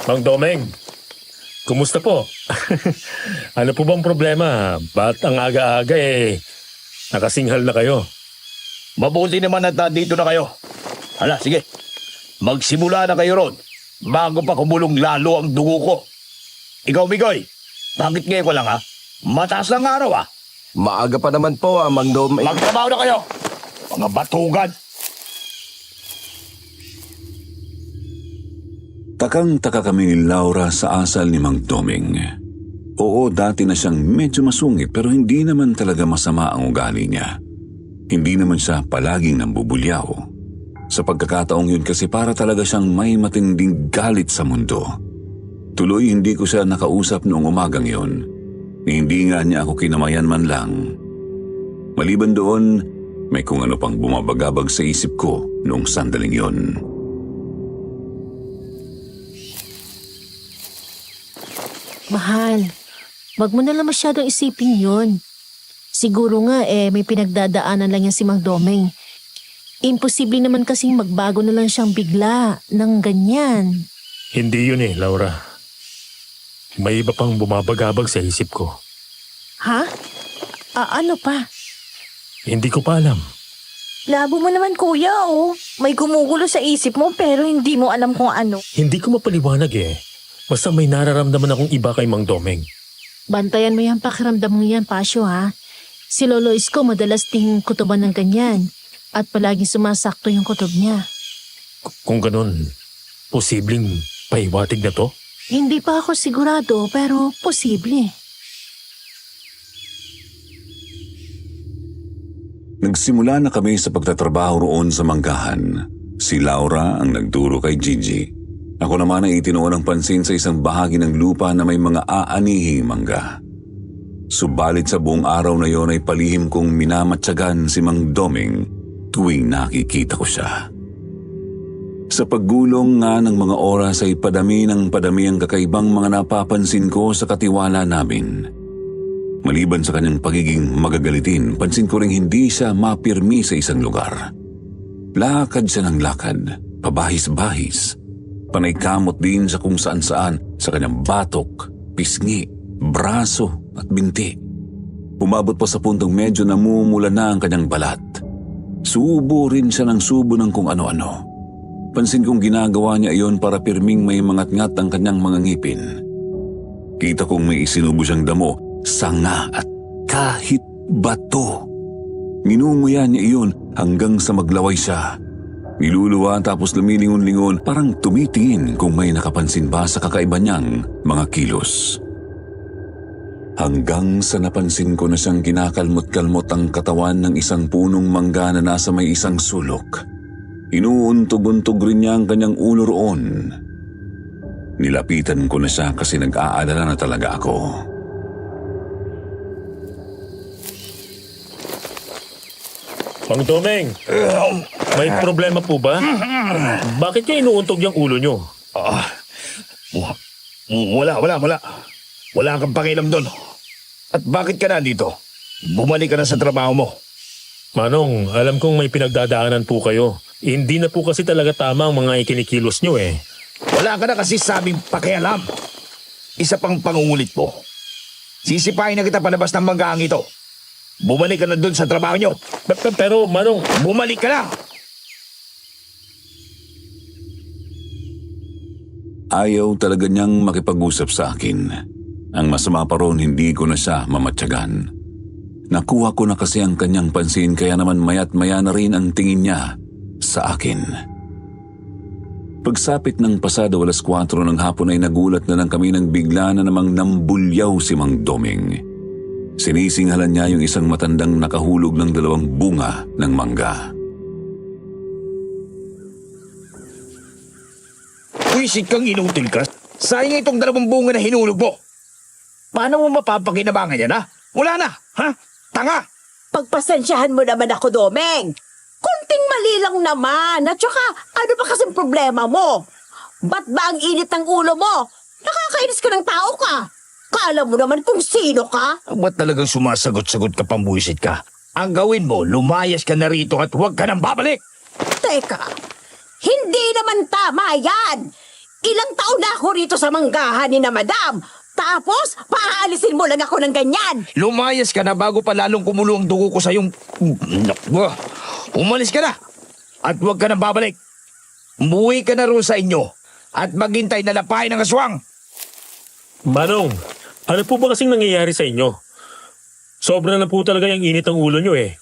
Mang Doming, kumusta po? Ano po bang problema? Ba't ang aga-aga nakasinghal na kayo? Mabuti naman at nandito na kayo. Hala, sige. Magsimula na kayo ron bago pa kumulong lalo ang dugo ko. Ikaw, Migoy, bakit ngayon ko lang ha? Mataas ang araw Maaga pa naman po, Mang Doming. Magtrabaho na kayo, mga batugan. Takang-taka kami ni Laura sa asal ni Mang Doming. Oo, dati na siyang medyo masungit pero hindi naman talaga masama ang ugali niya. Hindi naman siya palaging nambubulyaw. Sa pagkakataong yun kasi para talaga siyang may matinding galit sa mundo. Tuloy hindi ko siya nakausap noong umagang yun. Hindi nga niya ako kinamayan man lang. Maliban doon, may kung ano pang bumabagabag sa isip ko noong sandaling yun. Mahal, wag mo na lang masyadong isipin yun. Siguro nga may pinagdadaanan lang yan si Mang Doming. Imposible naman kasing magbago na lang siyang bigla ng ganyan. Hindi yun Laura. May iba pang bumabagabag sa isip ko. Ha? Ano pa? Hindi ko pa alam. Labo mo naman kuya May gumugulo sa isip mo pero hindi mo alam kung ano. Hindi ko mapaliwanag Basta may nararamdaman akong iba kay Mang Domeng. Bantayan mo yung pakiramdam mo yan, Pasyo, ha? Si Lolo Isko madalas ding kutuban ng ganyan at palaging sumasakto yung kutob niya. Kung ganun, posibleng pahiwatig na to? Hindi pa ako sigurado pero posible. Nagsimula na kami sa pagtatrabaho roon sa manggahan. Si Laura ang nagturo kay Gigi. Ako naman ay itinuon ng pansin sa isang bahagi ng lupa na may mga aanihing mangga. Subalit sa buong araw na yon ay palihim kong minamatsagan si Mang Domeng tuwing nakikita ko siya. Sa paggulong nga ng mga oras ay padami ng padami ang kakaibang mga napapansin ko sa katiwala namin. Maliban sa kanyang pagiging magagalitin, pansin ko ring hindi siya mapirmi sa isang lugar. Lakad siya ng lakad, pabahis-bahis. Panay kamot din sa kung saan-saan sa kanyang batok, pisngi, braso at binti. Umabot pa sa puntong medyo namumula na ang kanyang balat. Subo rin siya ng subo ng kung ano-ano. Pansin kong ginagawa niya iyon para pirming may mangat-ngat ang kanyang mga ngipin. Kita kong may isinubo siyang damo, sanga at kahit bato. Ninunguya niya iyon hanggang sa maglaway siya. Niluluwa tapos lumilingon-lingon parang tumitingin kung may nakapansin ba sa kakaiba niyang mga kilos. Hanggang sa napansin ko na siyang kinakalmot-kalmot ang katawan ng isang punong mangga na nasa may isang sulok. Inuuntog-untog rin niya ang kanyang ulo roon. Nilapitan ko na siya kasi nag-aalala na talaga ako. Mang Domeng, may problema po ba? Bakit niya inuuntog yung ulo niyo? Wala. Wala kang pakialam doon. At bakit ka nandito? Bumalik ka na sa trabaho mo. Manong, alam kong may pinagdadaanan po kayo. Hindi na po kasi talaga tama ang mga ikinikilos niyo eh. Wala ka na kasi sabing pakialam. Isa pang pangungulit mo. Sisipahin na kita palabas ng manggaang ito. Bumalik ka na doon sa trabaho nyo. Pero, Manong... Bumalik ka na! Ayaw talaga niyang makipag-usap sa akin. Ang masama pa ron, hindi ko na siya mamatyagan. Nakuha ko na kasi ang kanyang pansin kaya naman maya't maya na rin ang tingin niya sa akin. Pagsapit ng pasado 4:00 ng hapon ay nagulat na lang kami nang bigla na namang nambulyaw si Mang Domeng. Sinisinghalan niya yung isang matandang nakahulog ng 2 bunga ng mangga. Wisit kang inutil ka. Sayang itong 2 bunga na hinulog mo. Paano mo mapapakinabangan yan, ha? Wala na, ha? Tanga! Pagpasensyahan mo naman ako, Domeng. Kunting mali lang naman. At saka, ano pa kasing problema mo? Ba't ba ang init ng ulo mo? Nakakainis ka ng tao ka. Kala mo naman kung sino ka? Ba't talagang sumasagot-sagot ka pambuisit ka? Ang gawin mo, lumayas ka na rito at huwag ka nang babalik. Teka, hindi naman tama yan. Ilang taon na ako rito sa manggahan ni na madam. Tapos, paaalisin mo lang ako ng ganyan. Lumayas ka na bago pa lalong kumulo ang dugo ko sa iyong... Umalis ka na at huwag ka nang babalik. Umuwi ka na roon sa inyo at maghintay na lapain ng aswang. Manong, ano po ba kasing nangyayari sa inyo? Sobra na po talaga yung init ng ulo nyo eh.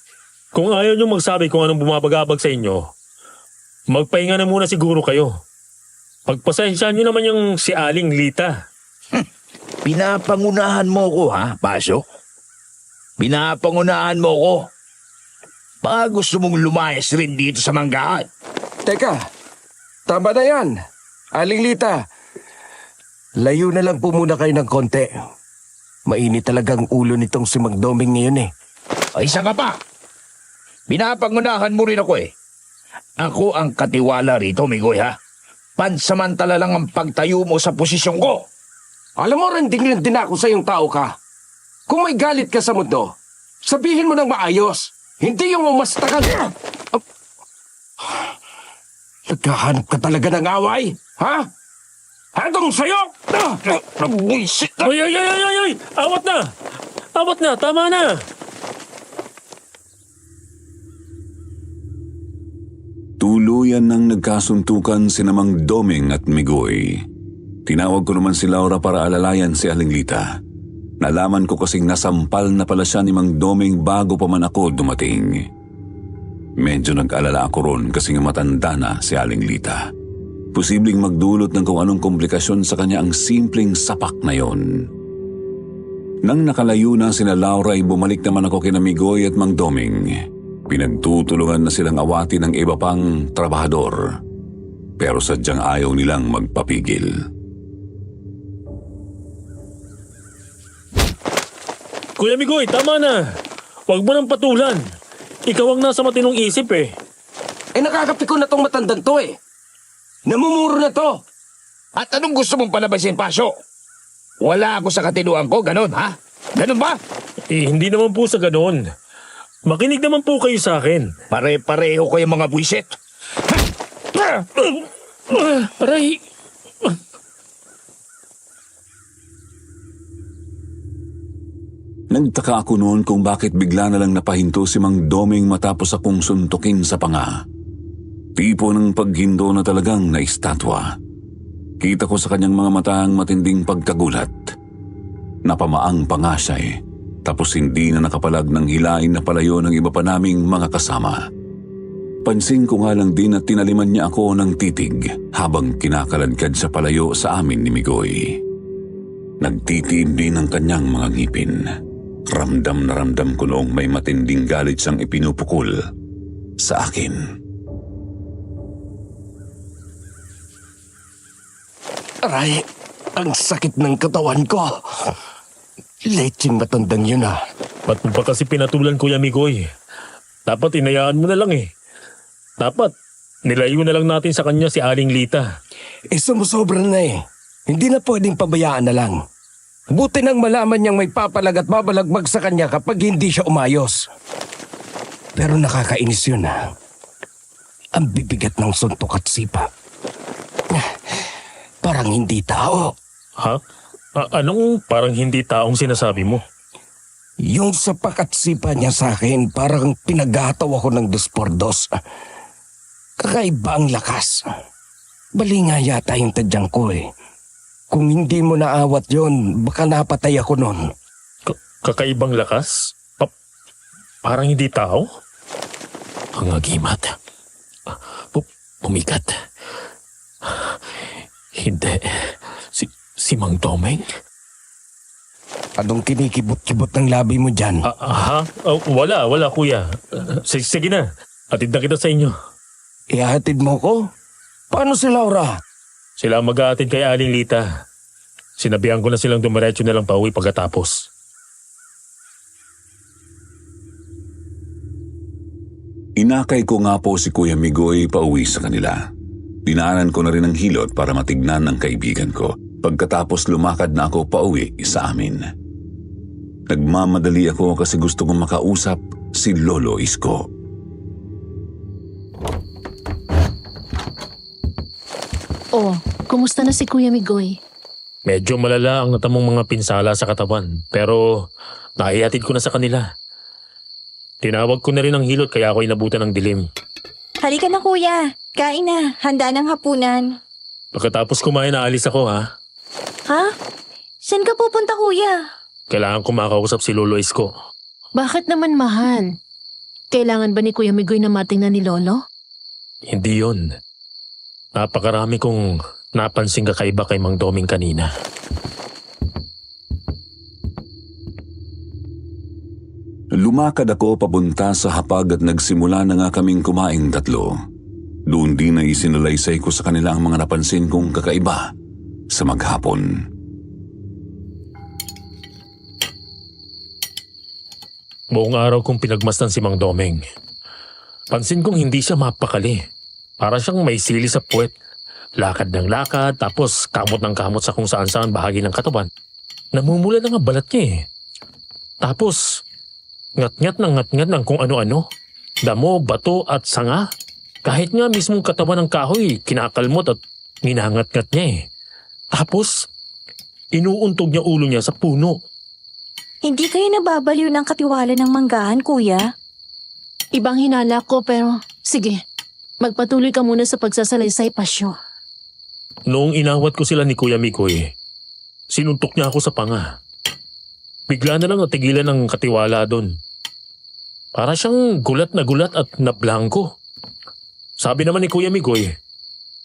Kung ayaw nyo magsabi kung anong bumabagabag sa inyo, magpahinga na muna siguro kayo. Pagpasensyahan nyo naman yung si Aling Lita. Pinapangunahan mo ko, ha, Pasyo? Pinapangunahan mo ko. Baka gusto mong lumayas rin dito sa manggahan. Teka, tama na yan. Aling Lita, layo na lang po muna kayo ng konti. Mainit talagang ulo nitong si Mang Domeng ngayon eh. Ay, isa ka pa. Pinapangunahan mo rin ako eh. Ako ang katiwala rito, Migoy, ha? Pansamantala lang ang pagtayo mo sa posisyon ko. Alam mo, rending din ako sa iyong tao ka. Kung may galit ka sa mundo, sabihin mo ng maayos. Hindi yung umastakan. Naghahanap ka talaga ng away, ha? Hatong sa'yo! Ay! Awat na! Awat na! Tama na! Tuluyan nang nagkasuntukan sina Mang Domeng at Migoy. Tinawag ko naman si Laura para alalayan si Aling Lita. Nalaman ko kasing nasampal na pala siya ni Mang Doming bago pa man ako dumating. Medyo nag-alala ako ron kasi nga matanda na si Aling Lita. Posibleng magdulot ng kung anong komplikasyon sa kanya ang simpleng sapak na yon. Nang nakalayo na sina Laura ay bumalik naman ako kina Migoy at Mang Doming. Pinagtutulungan na silang awati ng iba pang trabahador. Pero sadyang ayaw nilang magpapigil. Kuya Migoy, tama na. Huwag mo nang patulan. Ikaw ang nasa matinong isip eh. Nakakapiko na tong matandang to eh. Namumuro na to. At anong gusto mong palabasin, Pasyo? Wala ako sa katinuan ko, ganon ha? Ganon ba? Hindi naman po sa ganon. Makinig naman po kayo sa akin. Pare-pareho ko yung mga buwisit. Aray! Nagtaka ako noon kung bakit bigla na lang napahinto si Mang Doming matapos akong suntukin sa panga. Tipo ng paghinto na talagang naistatwa. Kita ko sa kanyang mga mata ang matinding pagkagulat. Napamaang pa nga siya eh. Tapos hindi na nakapalag ng hilain na palayo ng iba pa naming mga kasama. Pansin ko nga lang din at tinaliman niya ako ng titig habang kinakaladkad sa palayo sa amin ni Migoy. Nagtitiim din ang kanyang mga ngipin. Ramdam na ramdam ko noong may matinding galit siyang ipinupukol sa akin. Aray, ang sakit ng katawan ko. Late yung matandang yun ah. Ba't mo pa kasi pinatulan, Kuya Migoy? Dapat inayaan mo na lang eh. Dapat nilayo na lang natin sa kanya si Aling Lita. Sumusobra na eh. Hindi na pwedeng pabayaan na lang. Buti nang malaman niyang may papalag at babalagbag sa kanya kapag hindi siya umayos. Pero nakakainis yun ah. Ang bibigat ng suntok at sipa. Parang hindi tao. Ha? Anong parang hindi taong sinasabi mo? Yung sapak at sipa niya sa akin, parang pinagataw ako ng 2x2. Kakaiba ang lakas. Bali nga yata yung tadyang ko eh. Kung hindi mo naawat yon, baka napatay ako nun. Kakaibang lakas? Parang hindi tao? Ang agimat. Pumikat. Hindi. Si Mang Doming? Anong kinikibot-kibot ng labi mo dyan? Wala kuya. Sige na. Atid na kita sa inyo. Ihatid mo ko? Paano si Laura? Sila mag-aatid kay Aling Lita. Sinabihan ko na silang dumiretso na lang pauwi pagkatapos. Inakay ko nga po si Kuya Migoy pauwi sa kanila. Dinaanan ko na rin ang hilot para matignan ng kaibigan ko. Pagkatapos lumakad na ako pauwi sa amin. Nagmamadali ako kasi gusto kong makausap si Lolo Isko. Oh, kumusta na si Kuya Migoy? Medyo malala ang natamong mga pinsala sa katawan, pero naihatid ko na sa kanila. Tinawag ko na rin ang hilot kaya ako inabutan ng dilim. Halika na kuya, kain na, handa ng hapunan. Pagkatapos kumain naalis ako ha. Ha? Saan ka pupunta kuya? Kailangan ko makausap si Lolo Isko. Bakit naman mahal? Kailangan ba ni Kuya Migoy na matingnan ni Lolo? Hindi yun. Napakarami kong napansing kakaiba kay Mang Doming kanina. Lumakad ako papunta sa hapag at nagsimula na nga kaming kumain tatlo. Doon din ay isinalaysay ko sa kanila ang mga napansin kong kakaiba sa maghapon. Buong araw kong pinagmasdan si Mang Doming. Pansin kong hindi siya mapakali. Para siyang may sili sa puwet. Lakad ng lakad, tapos kamot ng kamot sa kung saan-saan bahagi ng katawan. Namumula na nga balat niya eh. Tapos, ngat-ngat ng kung ano-ano. Damo, bato at sanga. Kahit nga mismong katawan ng kahoy, kinakalmot at ninangat-ngat niya eh. Tapos, inuuntog niya ulo niya sa puno. Hindi kayo nababaliw ng katiwala ng manggahan kuya? Ibang hinala ko pero sige, magpatuloy ka muna sa pagsasalaysay, Pasyo. Hindi ko alam kung ano ang ginagawa ni Mang Doming. Pero kung hindi siya mapakali, para siyang may sili sa puwet. Lakad ng lakad, tapos kamot ng kamot sa kung saan-saan bahagi ng katawan. Namumula na nga balat niya eh. Tapos, inuuntog niya ulo niya sa puno. Ibang hinala ko pero sige, Noong inawat ko sila ni Kuya Mikoy, sinuntok niya ako sa panga. Bigla na lang natigilan ng katiwala doon. Para siyang gulat at nablangko. Sabi naman ni Kuya Mikoy,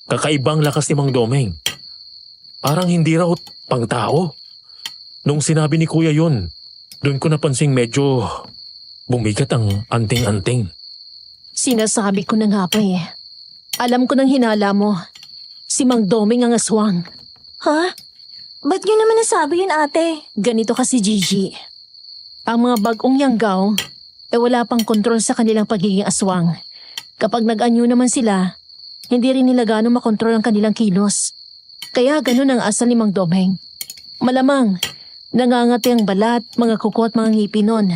kakaibang lakas ni Mang Domeng. Parang hindi raw pang tao. Nung sinabi ni Kuya yun, doon ko napansing medyo bumigat ang anting-anting. Sinasabi ko na nga pa eh. Alam ko ng hinala mo. Si Mang Domeng ang aswang. Ha? Ba't niyo naman nasabi yun, ate? Ganito kasi Gigi. Ang mga bagong yanggaw, wala pang kontrol sa kanilang pagiging aswang. Kapag nag-anyo naman sila, hindi rin nila gano'ng makontrol ang kanilang kilos. Kaya ganun ang asal ni Mang Domeng. Malamang, nangangati ang balat, mga kuko at mga ngipin nun.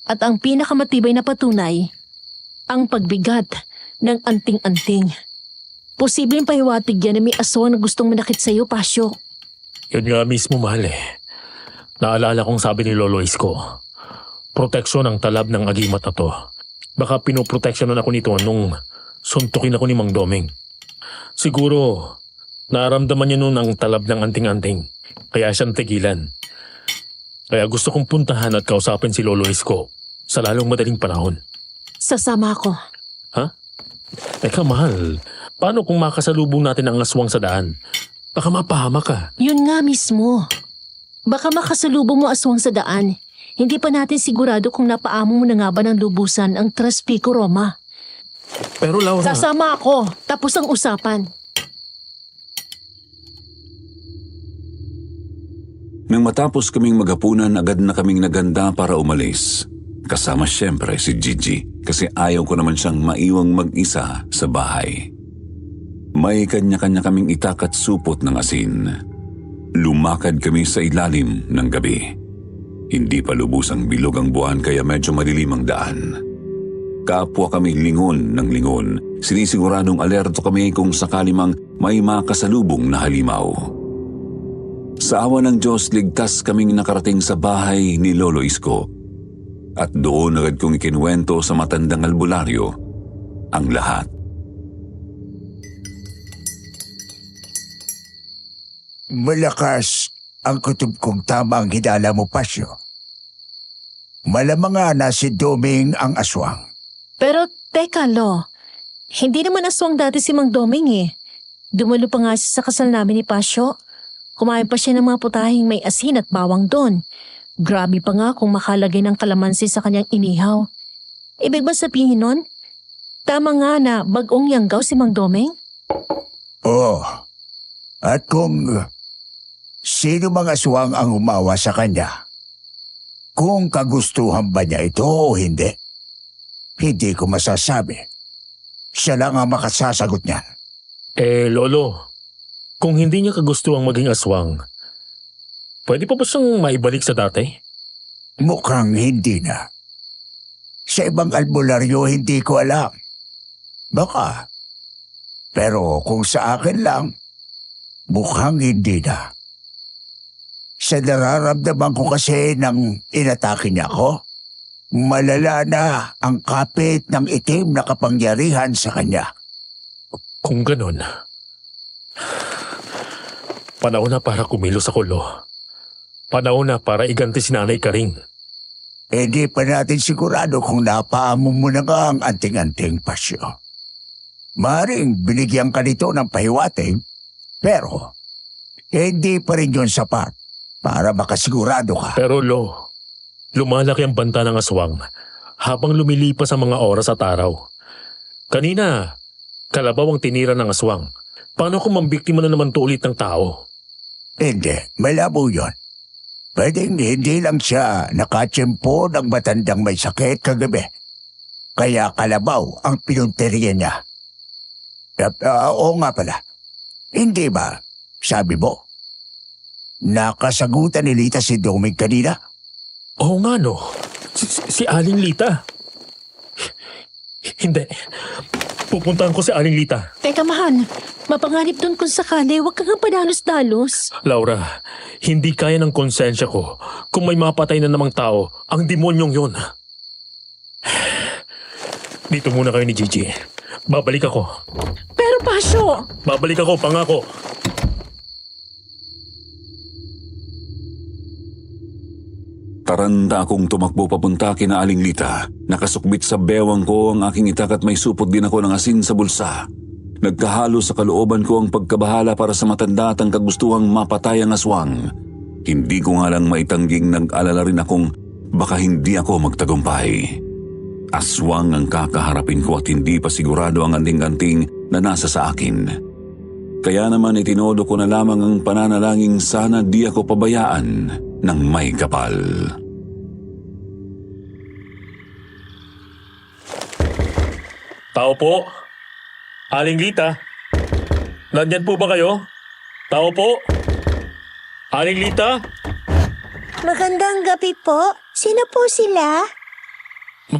At ang pinakamatibay na patunay, ang pagbigat ng anting-anting. Posibleng pahiwatig yan na may aswang na gustong manakit sa'yo, Pasyo. Yun nga mismo, mahal eh. Naalala kong sabi ni Lolo Isko, proteksyon ang talab ng agimat na to. Baka pinoproteksyonan ako nito nung suntukin ako ni Mang Domeng. Siguro, naramdaman niya noon ang talab ng anting-anting, kaya siyang tigilan. Kaya gusto kong puntahan at kausapin si Lolo Isko sa lalong madaling panahon. Sasama ako. Ha? Teka, mahal. Paano kung makasalubong natin ang aswang sa daan? Baka mapahama ka. Yun nga mismo. Baka makasalubong mo aswang sa daan. Hindi pa natin sigurado kung napaamo mo na nga ba ng lubusan ang Traspico Roma. Pero Laura... Sasama ako. Tapos ang usapan. Nang matapos kaming maghapunan, agad na kaming naganda para umalis. Kasama siyempre si Gigi kasi ayaw ko naman siyang maiwang mag-isa sa bahay. May kanya-kanya kaming itak at supot ng asin. Lumakad kami sa ilalim ng gabi. Hindi pa lubusang bilog ang buwan kaya medyo madilim ang daan. Kapwa kami lingon ng lingon. Sinisiguradong alerto kami kung sakali mang may makasalubong na halimaw. Sa awa ng Diyos, ligtas kaming nakarating sa bahay ni Lolo Isko. At doon agad kong ikinuwento sa matandang albularyo ang lahat. Malakas ang kutob kong tama ang hinala mo, Pasyo. Malamang nga na si Domeng ang aswang. Pero teka, Lo. Hindi naman aswang dati si Mang Domeng eh. Dumalo pa nga siya sa kasal namin ni Pasyo. Kumain pa siya ng mga putahing may asin at bawang doon. Grabe pa nga kung makalagay ng kalamansi sa kanyang inihaw. Ibig ba sabihin nun? Tama nga na bagong yanggaw si Mang Domeng? Oo. At kung sino mang aswang ang umawa sa kanya, kung kagustuhan ba niya ito o hindi, hindi ko masasabi. Siya lang ang makasasagot niya. Lolo, kung hindi niya kagustuhang maging aswang, pwede pa ba siyang maibalik sa dati? Mukhang hindi na. Sa ibang albularyo, hindi ko alam. Baka. Pero kung sa akin lang, mukhang hindi na. Sa nararamdaman ko kasi nang inatake niya ako, malala na ang kapit ng itim na kapangyarihan sa kanya. Kung ganon, panahon na para kumilos ako, Lo. Panahon na para iganti si Nanay Karing. Hindi pa natin sigurado kung napaamo mo na nga ang anting-anting, Pasyo. Maring binigyan ka nito ng pahiwating, pero hindi pa rin yun sapat para makasigurado ka. Pero Lo, lumalaki ang banta ng aswang habang lumilipas ang mga oras at araw. Kanina, kalabaw ang tinira ng aswang. Paano kung mambiktima na naman to ulit ng tao? Hindi, malabo yun. Pwedeng hindi lang siya nakatsyempo ng matandang may sakit kagabi. Kaya kalabaw ang pinunteriya niya. Oo nga pala. Hindi ba, sabi mo, nakasagutan ni Lita si Domeng kanina? Oo nga no, si Aling Lita. Hindi, pupuntahan ko si Aling Lita. Teka, mahal. Mapanganib doon kung sakali. Huwag kang padalos-dalos. Laura, hindi kaya ng konsensya ko kung may mapatay na namang tao ang demonyong yun. Dito muna kayo ni Gigi. Babalik ako. Pero Pasyo! Babalik ako, pangako. Taranta akong tumakbo papunta kina Aling Lita. Nakasukbit sa bewang ko ang aking itak at may supot din ako ng asin sa bulsa. Nagkahalo sa kalooban ko ang pagkabahala para sa matanda at ang kagustuhang mapatay ang aswang. Hindi ko nga lang maitangging nag-alala rin akong baka hindi ako magtagumpay. Aswang ang kakaharapin ko at hindi pa sigurado ang anting-anting na nasa sa akin. Kaya naman itinodo ko na lamang ang pananalangin sana di ako pabayaan ng may kapal. Tao po. Aling Lita. Nandyan po ba kayo? Tao po. Aling Lita? Magandang gabi po. Sino po sila?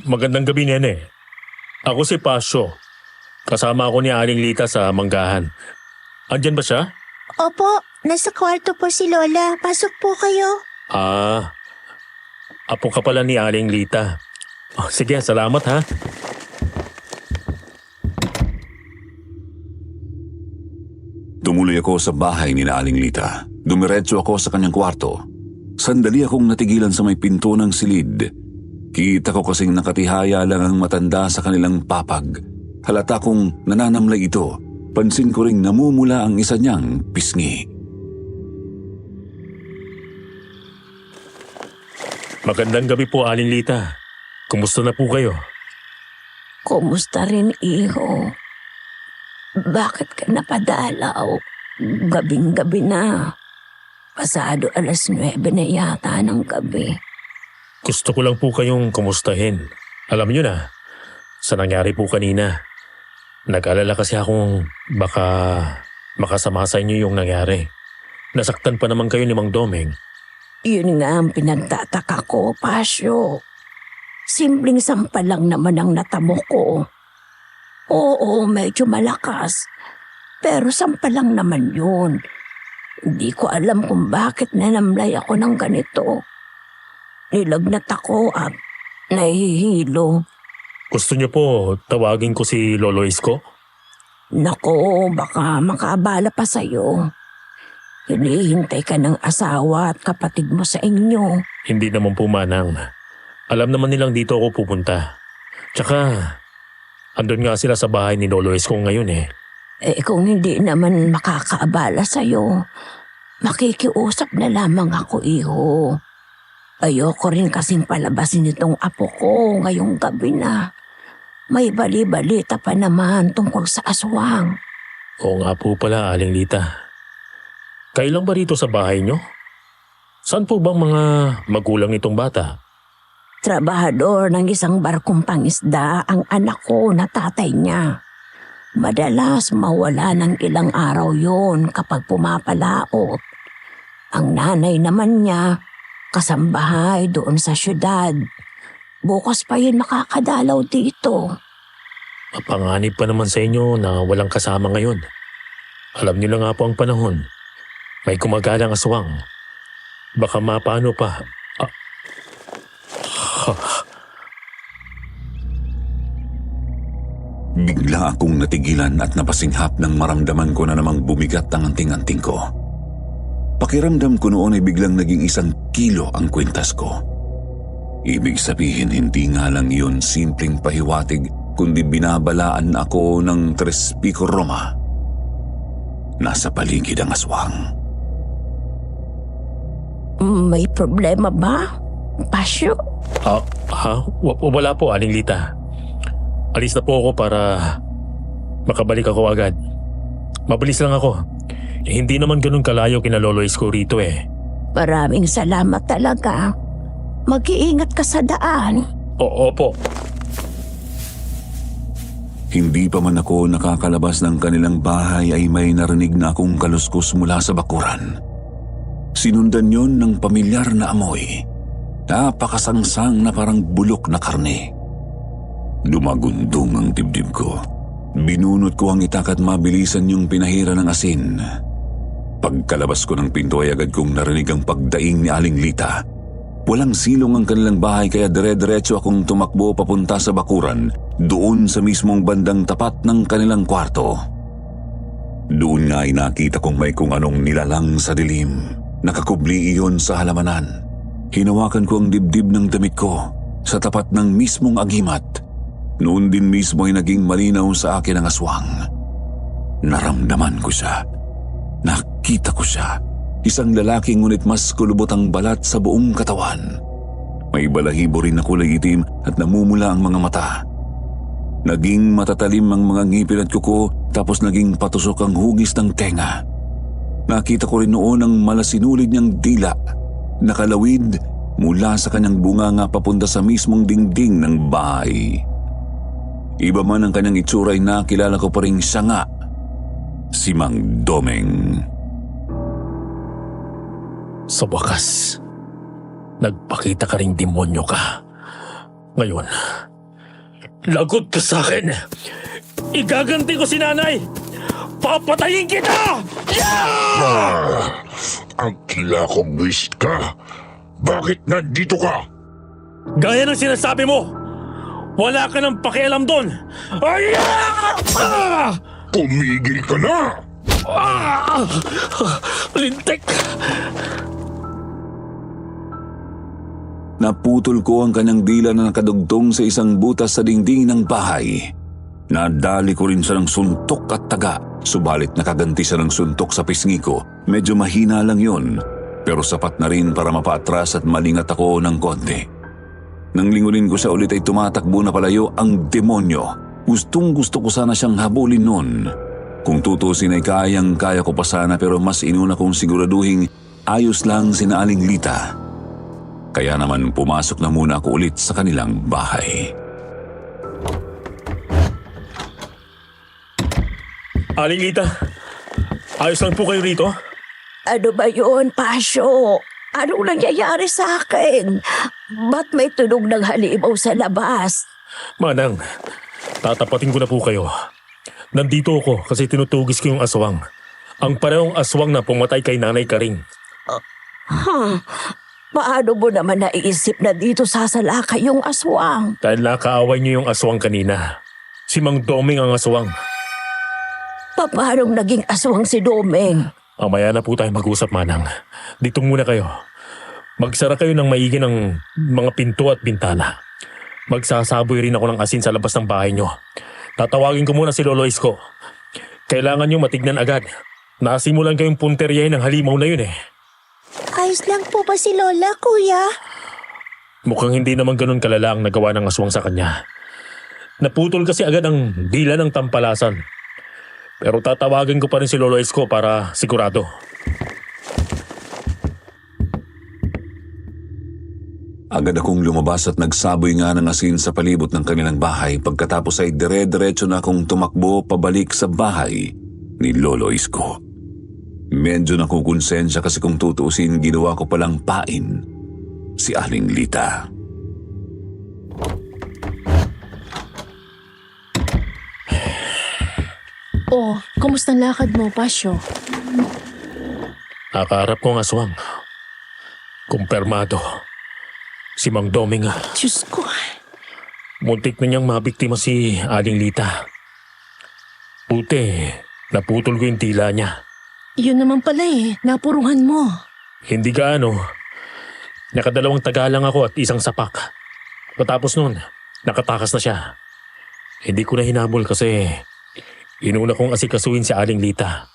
Magandang gabi, nene. Ako si Pasyo. Kasama ako ni Aling Lita sa manggahan. Andyan ba siya? Opo, nasa kwarto po si Lola. Pasok po kayo. Apo ka pala ni Aling Lita. Oh, sige, salamat ha. Tumuloy ako sa bahay ni Aling Lita. Dumiretso ako sa kanyang kwarto. Sandali akong natigilan sa may pinto ng silid. Kita ko kasing nakatihaya lang ang matanda sa kanilang papag. Halata kong nananamlay ito. Pansin ko ring namumula ang isa niyang pisngi. Magandang gabi po, Aling Lita. Kumusta na po kayo? Kumusta rin, iho? Bakit ka napadalaw? Gabing-gabi na. Pasado 9:00 na yata ng gabi. Gusto ko lang po kayong kumustahin. Alam niyo na, sa nangyari po kanina. Nag-alala kasi akong baka makasama sa inyo yung nangyari. Nasaktan pa naman kayo ni Mang Domeng. Yun nga ang pinagtataka ko, Pasyo. Simpleng sampal lang naman ang natamo ko. Oo, medyo malakas. Pero sampal lang naman yun. Hindi ko alam kung bakit nanamlay ako ng ganito. Nilagnat ako at nahihilo. Gusto niyo po tawagin ko si Lolo Isko? Nako, baka makaabala pa sa'yo. Hinihintay ka ng asawa at kapatid mo sa inyo. Hindi naman po, Manang. Alam naman nilang dito ako pupunta. Tsaka, andun nga sila sa bahay ni Lolo Isko ngayon eh. Kung hindi naman makakaabala sa'yo, makikiusap na lamang ako, iho. Ayoko rin kasing palabasin itong apo ko ngayong gabi na. May bali-balita pa naman tungkol sa aswang. Oo nga po pala, Aling Lita. Kayo lang ba rito sa bahay nyo? Saan po bang mga magulang nitong bata? Trabahador ng isang barkong pangisda ang anak ko na tatay niya. Madalas mawala ng ilang araw yon kapag pumapalaot. Ang nanay naman niya, kasambahay doon sa syudad. Bukas pa yun makakadalaw dito. Mapanganib pa naman sa inyo na walang kasama ngayon. Alam niyo na nga po ang panahon. May kumagalang aswang. Baka mapano pa. Bigla akong natigilan at napasinghap nang maramdaman ko na namang bumigat ang anting-anting ko. Pakiramdam ko noon ay biglang naging 1 kilo ang kwintas ko. Ibig sabihin hindi nga lang yun simpleng pahiwatig kundi binabalaan ako ng 3 pico Roma. Nasa paligid ang aswang. May problema ba, Pasyo? Wala po, Aling Lita. Alis na po ako para makabalik ako agad. Mabilis lang ako. Hindi naman ganun kalayo kina Lolo Isko rito eh. Maraming salamat talaga. Mag-iingat ka sa daan. Opo. Hindi pa man ako nakakalabas ng kanilang bahay ay may narinig na akong kaluskos mula sa bakuran. Sinundan yon ng pamilyar na amoy. Napakasangsang na parang bulok na karne. Dumagundong ang dibdib ko. Binunot ko ang itak at mabilisan yung pinahira ng asin. Pagkalabas ko ng pinto ay agad kong narinig ang pagdaing ni Aling Lita. Walang silong ang kanilang bahay kaya dire-diretso akong tumakbo papunta sa bakuran, doon sa mismong bandang tapat ng kanilang kwarto. Doon nga ay nakita kong may kung anong nilalang sa dilim. Nakakubli iyon sa halamanan. Hinawakan ko ang dibdib ng damit ko sa tapat ng mismong agimat. Noon din mismo ay naging malinaw sa akin ang aswang. Naramdaman ko siya. Nakita ko siya. Isang lalaki ngunit mas kulubot ang balat sa buong katawan. May balahibo rin na kulay itim at namumula ang mga mata. Naging matatalim ang mga ngipin at kuko tapos naging patusok ang hugis ng tenga. Nakita ko rin noon ang malasinulid niyang dila. Nakalawid mula sa kanyang bunganga papunta sa mismong dingding ng bahay. Iba man ang kanyang itsura ay nakilala ko pa rin siya nga, si Mang Domeng. Sa wakas, nagpakita ka ring demonyo ka. Ngayon, lagot ka sa akin. Igaganti ko si nanay. Papatayin kita! Ang kila kong wish ka. Bakit nandito ka? Gaya ng sinasabi mo, wala ka ng pakialam doon. Tumigil ka na! Lintek! Naputol ko ang kanyang dila na nakadugtong sa isang butas sa dingding ng bahay. Nadali ko rin siya ng suntok at taga, subalit nakaganti siya ng suntok sa pisngi ko. Medyo mahina lang yun, pero sapat na rin para mapaatras at malingat ako ng konti. Nang lingunin ko siya ulit ay tumatakbo na palayo ang demonyo. Gustong gusto ko sana siyang habulin noon. Kung tutusin ay kayang-kaya ko pa sana pero mas inuna kong siguraduhing ayos lang sina Aling Lita. Kaya naman pumasok na muna ako ulit sa kanilang bahay. Aling Lita, ayos lang po kayo rito? Ano ba yun, Pasyo? Anong nangyayari sa akin? Ba't may tunog ng halimaw sa labas? Manang, tatapatin ko na po kayo. Nandito ako kasi tinutugis ko yung aswang. Ang parehong aswang na pumatay kay Nanay Karing. Paano mo naman naiisip na dito sasalakay yung aswang? Dahil nakaaway niyo yung aswang kanina. Si Mang Domeng ang aswang. Paano naging aswang si Domeng? Mamaya na po tayo mag-usap, Manang. Dito muna kayo. Magsara kayo ng maigi ng mga pinto at bintana. Magsasaboy rin ako ng asin sa labas ng bahay nyo. Tatawagin ko muna si Lolo Isko. Kailangan nyo matignan agad. Nasimulan kayong punteryahin ng halimaw na yun eh. Ayos lang po ba si Lola, Kuya? Mukhang hindi naman ganun kalala ang nagawa ng aswang sa kanya. Naputol kasi agad ang dila ng tampalasan. Pero tatawagin ko pa rin si Lolo Isko para sigurado. Agad akong lumabas at nagsaboy nga ng asin sa palibot ng kanilang bahay. Pagkatapos ay dire-diretso na akong tumakbo pabalik sa bahay ni Lolo Isko. Medyo nakukonsensya kasi kung tutuusin ginawa ko palang pain si Aling Lita. Oh, kumusta ang lakad mo, Pasyo? Nakaharap ko ang aswang. Kumpirmado. Si Mang Domeng. Diyos ko. Muntik na niyang mabiktima si Aling Lita. Buti, naputol ko yung tila niya. Yun naman pala napuruhan mo. Hindi gaano. Nakadalawang taga lang ako at isang sapak. Patapos nun, nakatakas na siya. Hindi ko na hinabol kasi inuna kong asikasuhin si Aling Lita.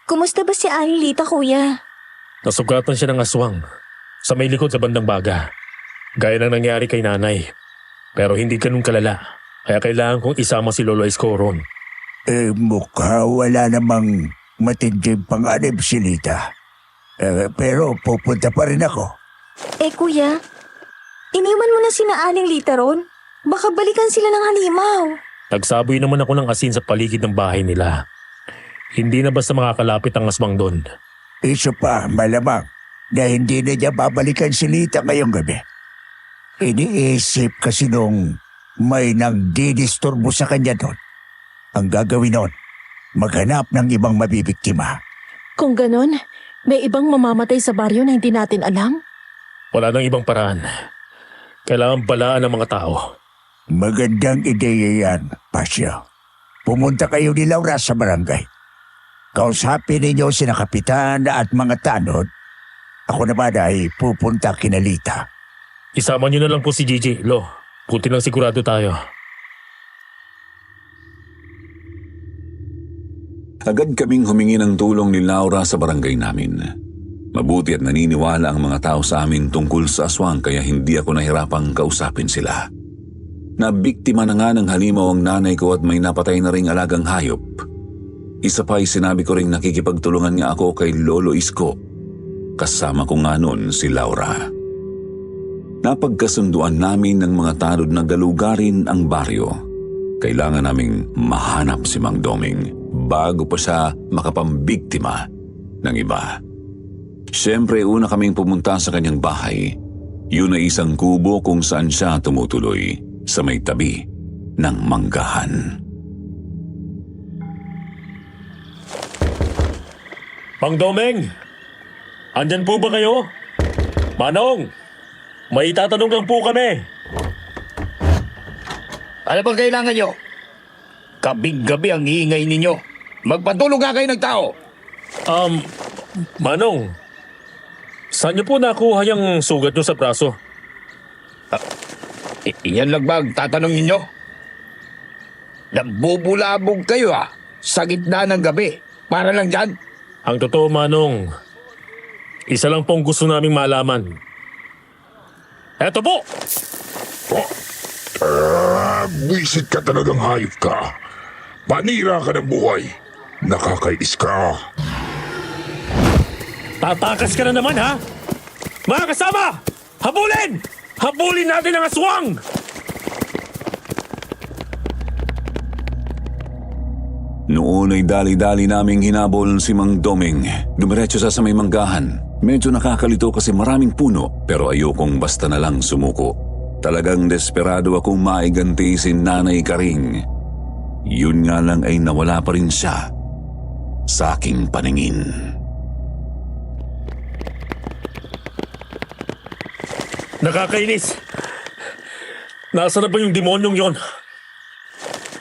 Kumusta ba si Aling Lita, Kuya? Nasugatan siya ng aswang sa may likod sa bandang baga. Gaya ng nangyari kay nanay. Pero hindi ganun kalala. Kaya kailangan kong isama si Lolo Isko ron. Mukha wala namang matinding panganib si Lita. Pero pupunta pa rin ako. Kuya, iniwan mo na sina Aling Lita ron? Baka balikan sila ng halimaw. Nagsaboy naman ako ng asin sa paligid ng bahay nila. Hindi na basta makakalapit ang aswang doon. Isa pa, malamang na hindi na niya babalikan si Lita ngayong gabi. Iniisip kasi nung may nang didisturbo sa kanya doon. Ang gagawin noon, maghanap ng ibang mabibiktima. Kung ganon, may ibang mamamatay sa baryo na hindi natin alam? Wala nang ibang paraan. Kailangan balaan ng mga tao. Magandang ideya yan, Pasyo. Pumunta kayo ni Laura sa barangay. Kausapin ninyo sina kapitan at mga tanod Ako naman ay pupunta kina Lita. Isama niyo na lang po si Gigi, Lo. Buti lang sigurado tayo. Agad kaming humingi ng tulong ni Laura sa barangay namin. Mabuti at naniniwala ang mga tao sa amin tungkol sa aswang kaya hindi ako nahirapang kausapin sila. Nabiktima na nga ng halimaw ang nanay ko at may napatay na ring alagang hayop. Isa pa ay sinabi ko ring nakikipagtulungan nga ako kay Lolo Isko. Kasama ko nga noon si Laura. Napagkasunduan namin ng mga tanod na galugarin ang baryo. Kailangan naming mahanap si Mang Doming bago pa siya makapambiktima ng iba. Siyempre, una kaming pumunta sa kanyang bahay. Yun ay isang kubo kung saan siya tumutuloy sa may tabi ng manggahan. Mang Domeng! Andyan po ba kayo? Manong! May tatanong lang po kami. Ano bang kailangan nyo? Kabing-gabi ang iingay ninyo. Magpatulog nga kayo ng tao. Manong, saan niyo po nakuha yung sugat niyo sa braso? Iyan lang ba ang tatanong ninyo? Nambubulabog kayo sa gitna ng gabi. Para lang dyan. Ang totoo, Manong, isa lang pong gusto naming malaman. Eto po! Buisit ka talagang hayop ka. Panira ka ng buhay. Nakakainis ka. Tatakas ka na naman, ha? Mga kasama! Habulin! Habulin natin ang aswang! Noon ay dali-dali naming hinabol si Mang Doming. Dumiretso sa may manggahan. Medyo nakakalito kasi maraming puno pero ayokong basta na lang sumuko. Talagang desperado akong maiganti si Nanay Karing. Yun nga lang ay nawala pa rin siya sa aking paningin. Nakakainis! Nasaan na ba yung demonyong yon?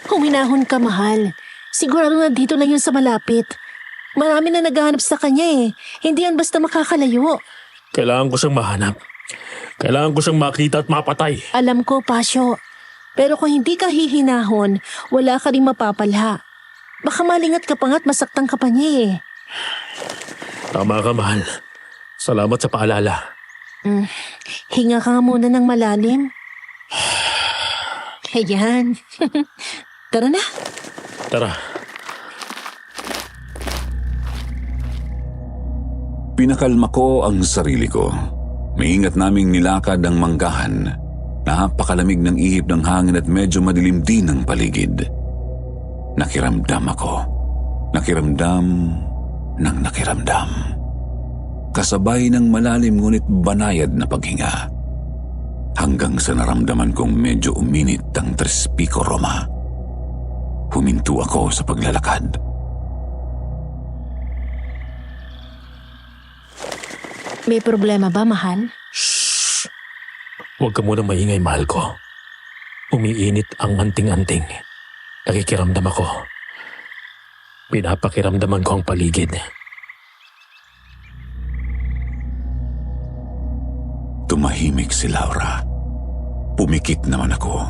Huminahon ka, mahal. Sigurado na dito lang yun sa malapit. Marami na naghahanap sa kanya eh. Hindi yan basta makakalayo. Kailangan ko siyang mahanap. Kailangan ko siyang makita at mapatay. Alam ko, Pasyo. Pero kung hindi ka hihinahon, wala ka rin mapapala. Baka malingat ka pa nga at masaktan ka pa niya eh. Tama ka, mahal. Salamat sa paalala. Hinga ka nga muna ng malalim. Ayan. Tara na. Tara. Pinakalma ko ang sarili ko. Maingat naming nilakad ang manggahan. Napakalamig ng ihip ng hangin at medyo madilim din ang paligid. Nakiramdam ako. Nakiramdam ng nakiramdam. Kasabay ng malalim ngunit banayad na paghinga. Hanggang sa naramdaman kong medyo uminit ang Tres Pico Roma. Huminto ako sa paglalakad. May problema ba, mahal? Shhh! Huwag ka muna maingay, mahal ko. Umiinit ang anting-anting. Nakikiramdam ako. Pinapakiramdaman ko ang paligid. Tumahimik si Laura. Pumikit naman ako.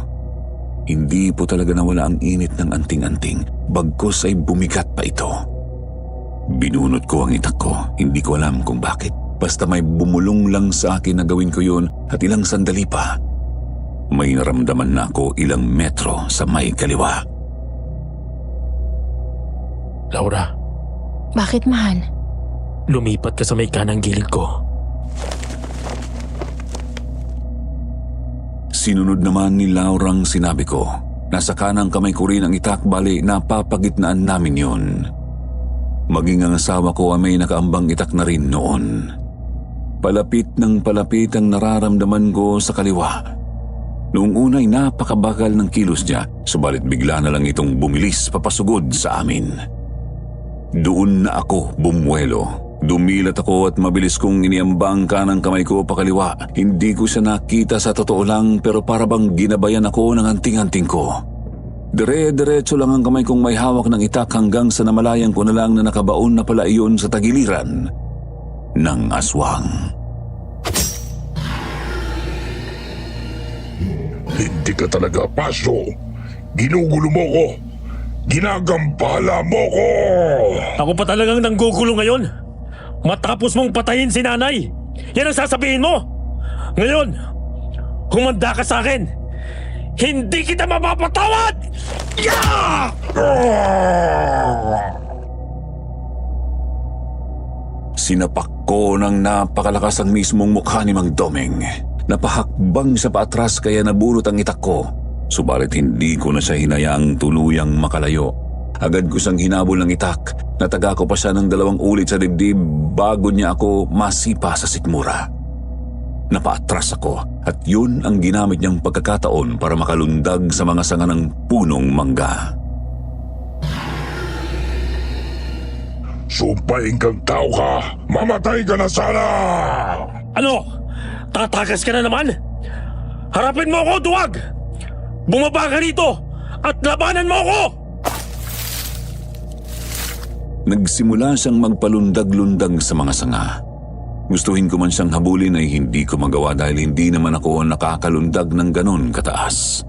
Hindi po talaga nawala ang init ng anting-anting. Bagkus ay bumigat pa ito. Binunot ko ang itak ko. Hindi ko alam kung bakit. Basta may bumulong lang sa akin na gawin ko yun at ilang sandali pa. May naramdaman na ako ilang metro sa may kaliwa. Laura. Bakit, mahal? Lumipat ka sa may kanang gilid ko. Sinunod naman ni Laurang sinabi ko. Nasa kanang kamay ko rin ang itak, bali napapagitnaan namin yun. Maging ang asawa ko ay may nakaambang itak na rin noon. Palapit ng palapit ang nararamdaman ko sa kaliwa. Noong una ay napakabagal ng kilos niya, subalit bigla na lang itong bumilis papasugod sa amin. Doon na ako bumuelo. Dumilat ako at mabilis kong iniambang kanang kamay ko pakaliwa. Hindi ko siya nakita sa totoo lang pero para bang ginabayan ako ng anting-anting ko. Dire-diretso lang ang kamay kong may hawak ng itak hanggang sa namalayan ko na lang na nakabaon na pala iyon sa tagiliran ng aswang. Hindi ka talaga, Pasyo. Ginugulo mo ko. Ginagambala mo ko. Ako pa talagang nanggugulo ngayon. Matapos mong patayin si nanay. Yan ang sasabihin mo. Ngayon, humanda ka sa akin. Hindi kita mapapatawad! Yeah! Sinapak ko ng napakalakas ang mismong mukha ni Mang Doming. Napahakbang sa paatras kaya nabunot ang itak ko. Subalit hindi ko na siya hinayaang tuluyang makalayo. Agad ko siyang hinabol ng itak. Nataga ko pa siya ng 2 ulit sa dibdib bago niya ako masipa sa sikmura. Napaatras ako at yun ang ginamit niyang pagkakataon para makalundag sa mga sanga ng punong mangga. Sumpain kang tao ka. Mamatay ka na sana. Ano? Tatakas ka na naman? Harapin mo ako, duwag! Bumaba ka rito at labanan mo ako! Nagsimula siyang magpalundag-lundag sa mga sanga. Gustuhin ko man siyang habulin ay hindi ko magawa dahil hindi naman ako nakakalundag ng ganon kataas.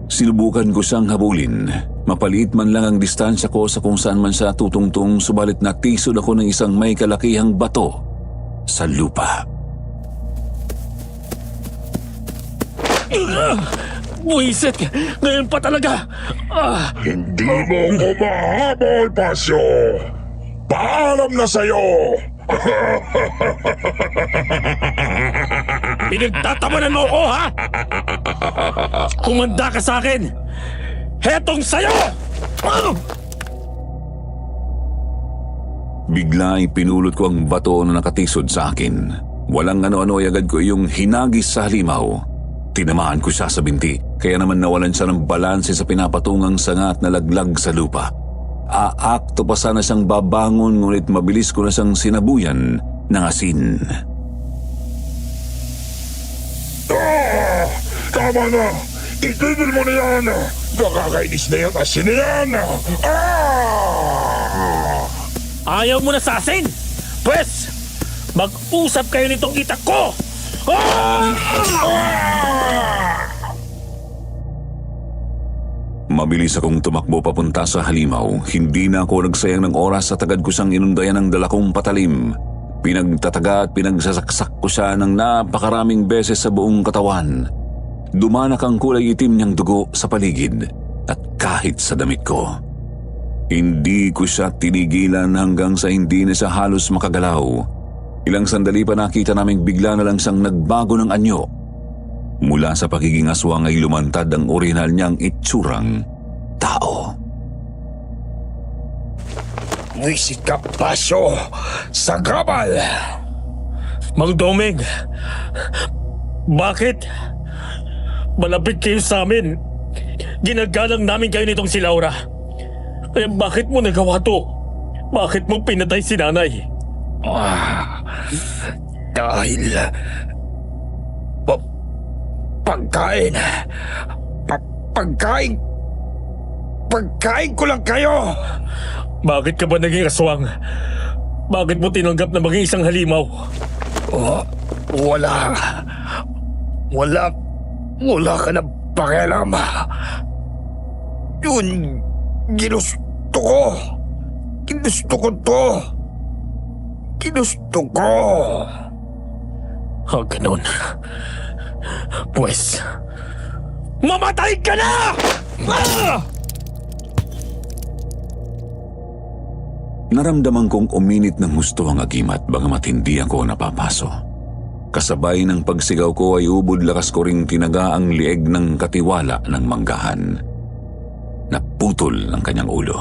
Sinubukan ko siyang habulin. Mapaliit man lang ang distansya ko sa kung saan man siya tutungtong, subalit natisod ako ng isang may kalakihang bato sa lupa. Buisit! Ngayon pa talaga! Hindi mo ko mahabol, Pasyo. Paalam na sa'yo. Pinagtatabanan mo ko, ha? Kumanda ka sa akin! Hetong sa'yo! Bigla ay pinulot ko ang bato na nakatisod sa akin. Walang ano-ano ay agad ko iyong hinagis sa halimaw. Tinamaan ko siya sa binti, kaya naman nawalan siya ng balanse sa pinapatungang sanga at nalaglag sa lupa. Aakto pa sana siyang babangon ngunit mabilis ko na siyang sinabuyan ng asin. Tama na! Itigil mo na yan! Nakakainis na yung asin na yan! Ayaw mo na sa asin? Pwes, mag-usap kayo nitong itak ko! Mabilis akong tumakbo papunta sa halimaw. Hindi na ako nagsayang ng oras at agad ko siyang inundayan ng dalakong patalim. Pinagtataga at pinagsasaksak ko siya ng napakaraming beses sa buong katawan. Dumanak ang kulay itim niyang dugo sa paligid at kahit sa damit ko. Hindi ko siya tinigilan hanggang sa hindi na siya halos makagalaw. Ilang sandali pa nakita naming bigla na lang siyang nagbago ng anyo. Mula sa pagiging aswang ay lumantad ang orihinal niyang itsurang tao. Wisit ka, Pasyo! Sa gabal! Mang Doming, bakit? Malapit kayo sa amin. Ginagalang namin kayo nitong si Laura. Eh, bakit mo nagawa to? Bakit mo pinatay si nanay? Dahil pagkain ko lang kayo. Bakit ka ba naging aswang? Bakit mo tinanggap na maging isang halimaw? Wala ka na pakialam. Yun, ginusto ko to. Ginusto ko. Ganun. Pues, mamatay ka na! Naramdaman kong uminit ng husto ang agimat bagamat hindi ako napapaso. Kasabay ng pagsigaw ko ay ubod lakas ko ring tinaga ang lieg ng katiwala ng manggahan. Naputol ang kanyang ulo.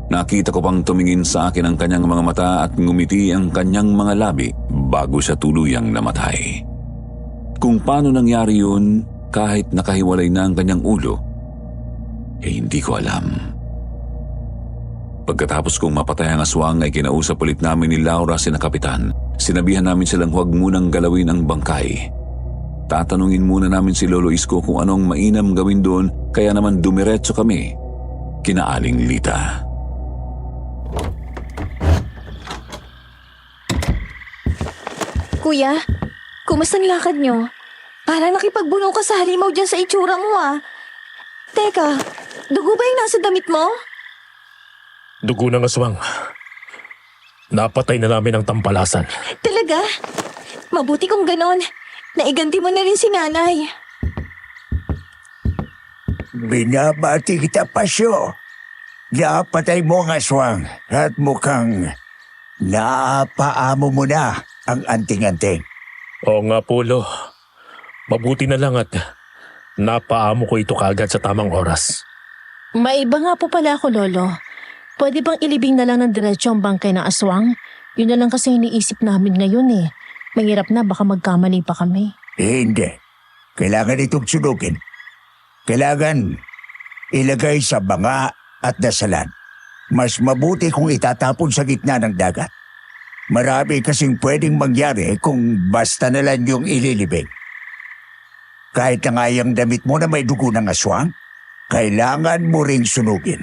Nakita ko pang tumingin sa akin ang kanyang mga mata at ngumiti ang kanyang mga labi bago siya tuluyang namatay. Kung paano nangyari yun, kahit nakahiwalay na ang kanyang ulo, hindi ko alam. Pagkatapos kong mapatay ang aswang ay kinausap ulit namin ni Laura sina Kapitan. Sinabihan namin silang huwag munang galawin ang bangkay. Tatanungin muna namin si Lolo Isko kung anong mainam gawin doon, kaya naman dumiretso kami kina Aling Lita. Kuya, kumusta ang lakad nyo? Parang nakipagbuno ka sa halimaw dyan sa itsura mo ah. Teka, dugo ba yung nasa damit mo? Dugo ng aswang. Napatay na namin ang tampalasan. Talaga? Mabuti kung ganon. Naiganti mo na rin si nanay. Binabati kita, Pasyo. Napatay mo ang aswang at mukhang naapaamo mo na ang anting-anting. Oo nga, Polo. Mabuti na lang at napaamo ko ito kaagad sa tamang oras. Maiba nga po pala ako, Lolo. Pwede bang ilibing na lang ng diretso ang bangkay ng aswang? Yun na lang kasi iniisip namin ngayon eh. Mahirap na, baka magkamali pa kami. Hindi. Kailangan itong sunugin. Kailangan ilagay sa banga at dasalan. Mas mabuti kung itatapon sa gitna ng dagat. Marami kasing pwedeng mangyari kung basta na lang yung ililibing. Kahit na nga yung damit mo na may dugo ng aswang, kailangan mo ring sunugin.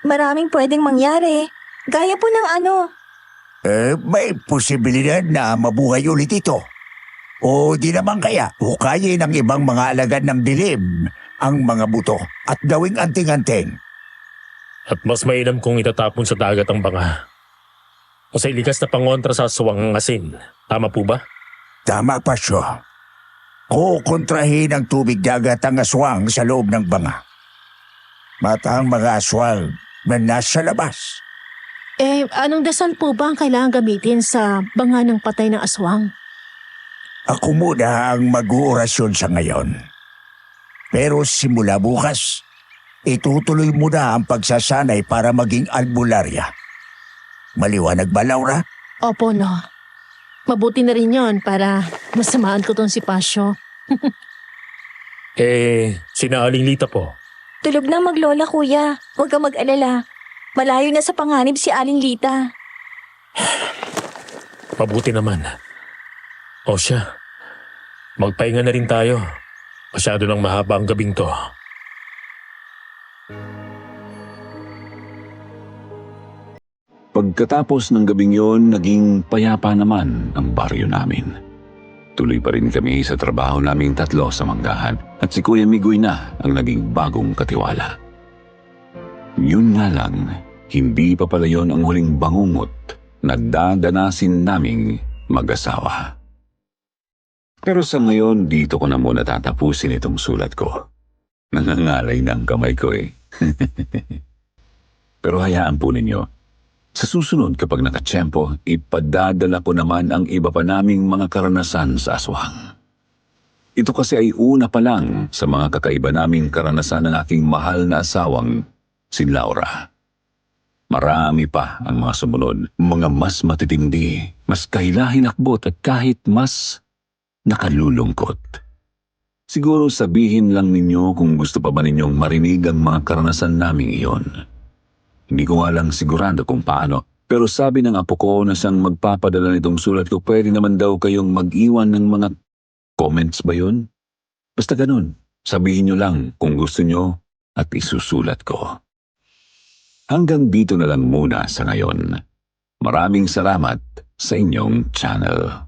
Maraming pwedeng mangyari. Gaya po ng ano. May posibilidad na mabuhay ulit ito. O di naman kaya, hukayin ng ibang mga alagad ng dilim ang mga buto at gawing anting-anting. At mas mainam kung itatapon sa dagat ang banga. Kasi likas na pangontra sa aswang ang asin. Tama po ba? Tama, Pasyo. Kukontrahin ng tubig dagat ang aswang sa loob ng banga. Mata ang mga aswang na nasa labas. Anong dasal po ba ang kailangan gamitin sa banga ng patay ng aswang? Ako muna ang mag-uorasyon sa ngayon. Pero simula bukas, itutuloy mo na ang pagsasanay para maging albularya. Maliwanag ba, Laura? Opo, no. Mabuti na rin yon para masamaan ko tong si Pasyo. Sina Aling Lita po. Tulog na maglola, kuya. Huwag kang mag-alala. Malayo na sa panganib si Aling Lita. Mabuti naman. O siya, magpahinga na rin tayo. Masyado nang mahaba ang gabing to. Pagkatapos ng gabing yon, naging payapa naman ang baryo namin. Tuloy pa rin kami sa trabaho naming tatlo sa manggahan at si Kuya Migoy na ang naging bagong katiwala. Yun nga lang, hindi pa pala yon ang huling bangungot na dadanasin naming mag-asawa. Pero sa ngayon, dito ko na muna tatapusin itong sulat ko. Nangangalay na ang kamay ko eh. Pero hayaan po ninyo, sa susunod kapag nakatsyempo, ipadadala ko naman ang iba pa naming mga karanasan sa aswang. Ito kasi ay una pa lang sa mga kakaiba naming karanasan ng aking mahal na asawang si Laura. Marami pa ang mga sumunod, mga mas matitindi, mas kahilahinakbot at kahit mas nakalulungkot. Siguro sabihin lang ninyo kung gusto pa ba ninyong marinig ang mga karanasan naming iyon. Hindi ko nga lang sigurado kung paano, pero sabi ng apo ko na siyang magpapadala nitong sulat ko, pwede naman daw kayong mag-iwan ng mga comments ba yun? Basta ganun, sabihin nyo lang kung gusto nyo at isusulat ko. Hanggang dito na lang muna sa ngayon. Maraming salamat sa inyong channel.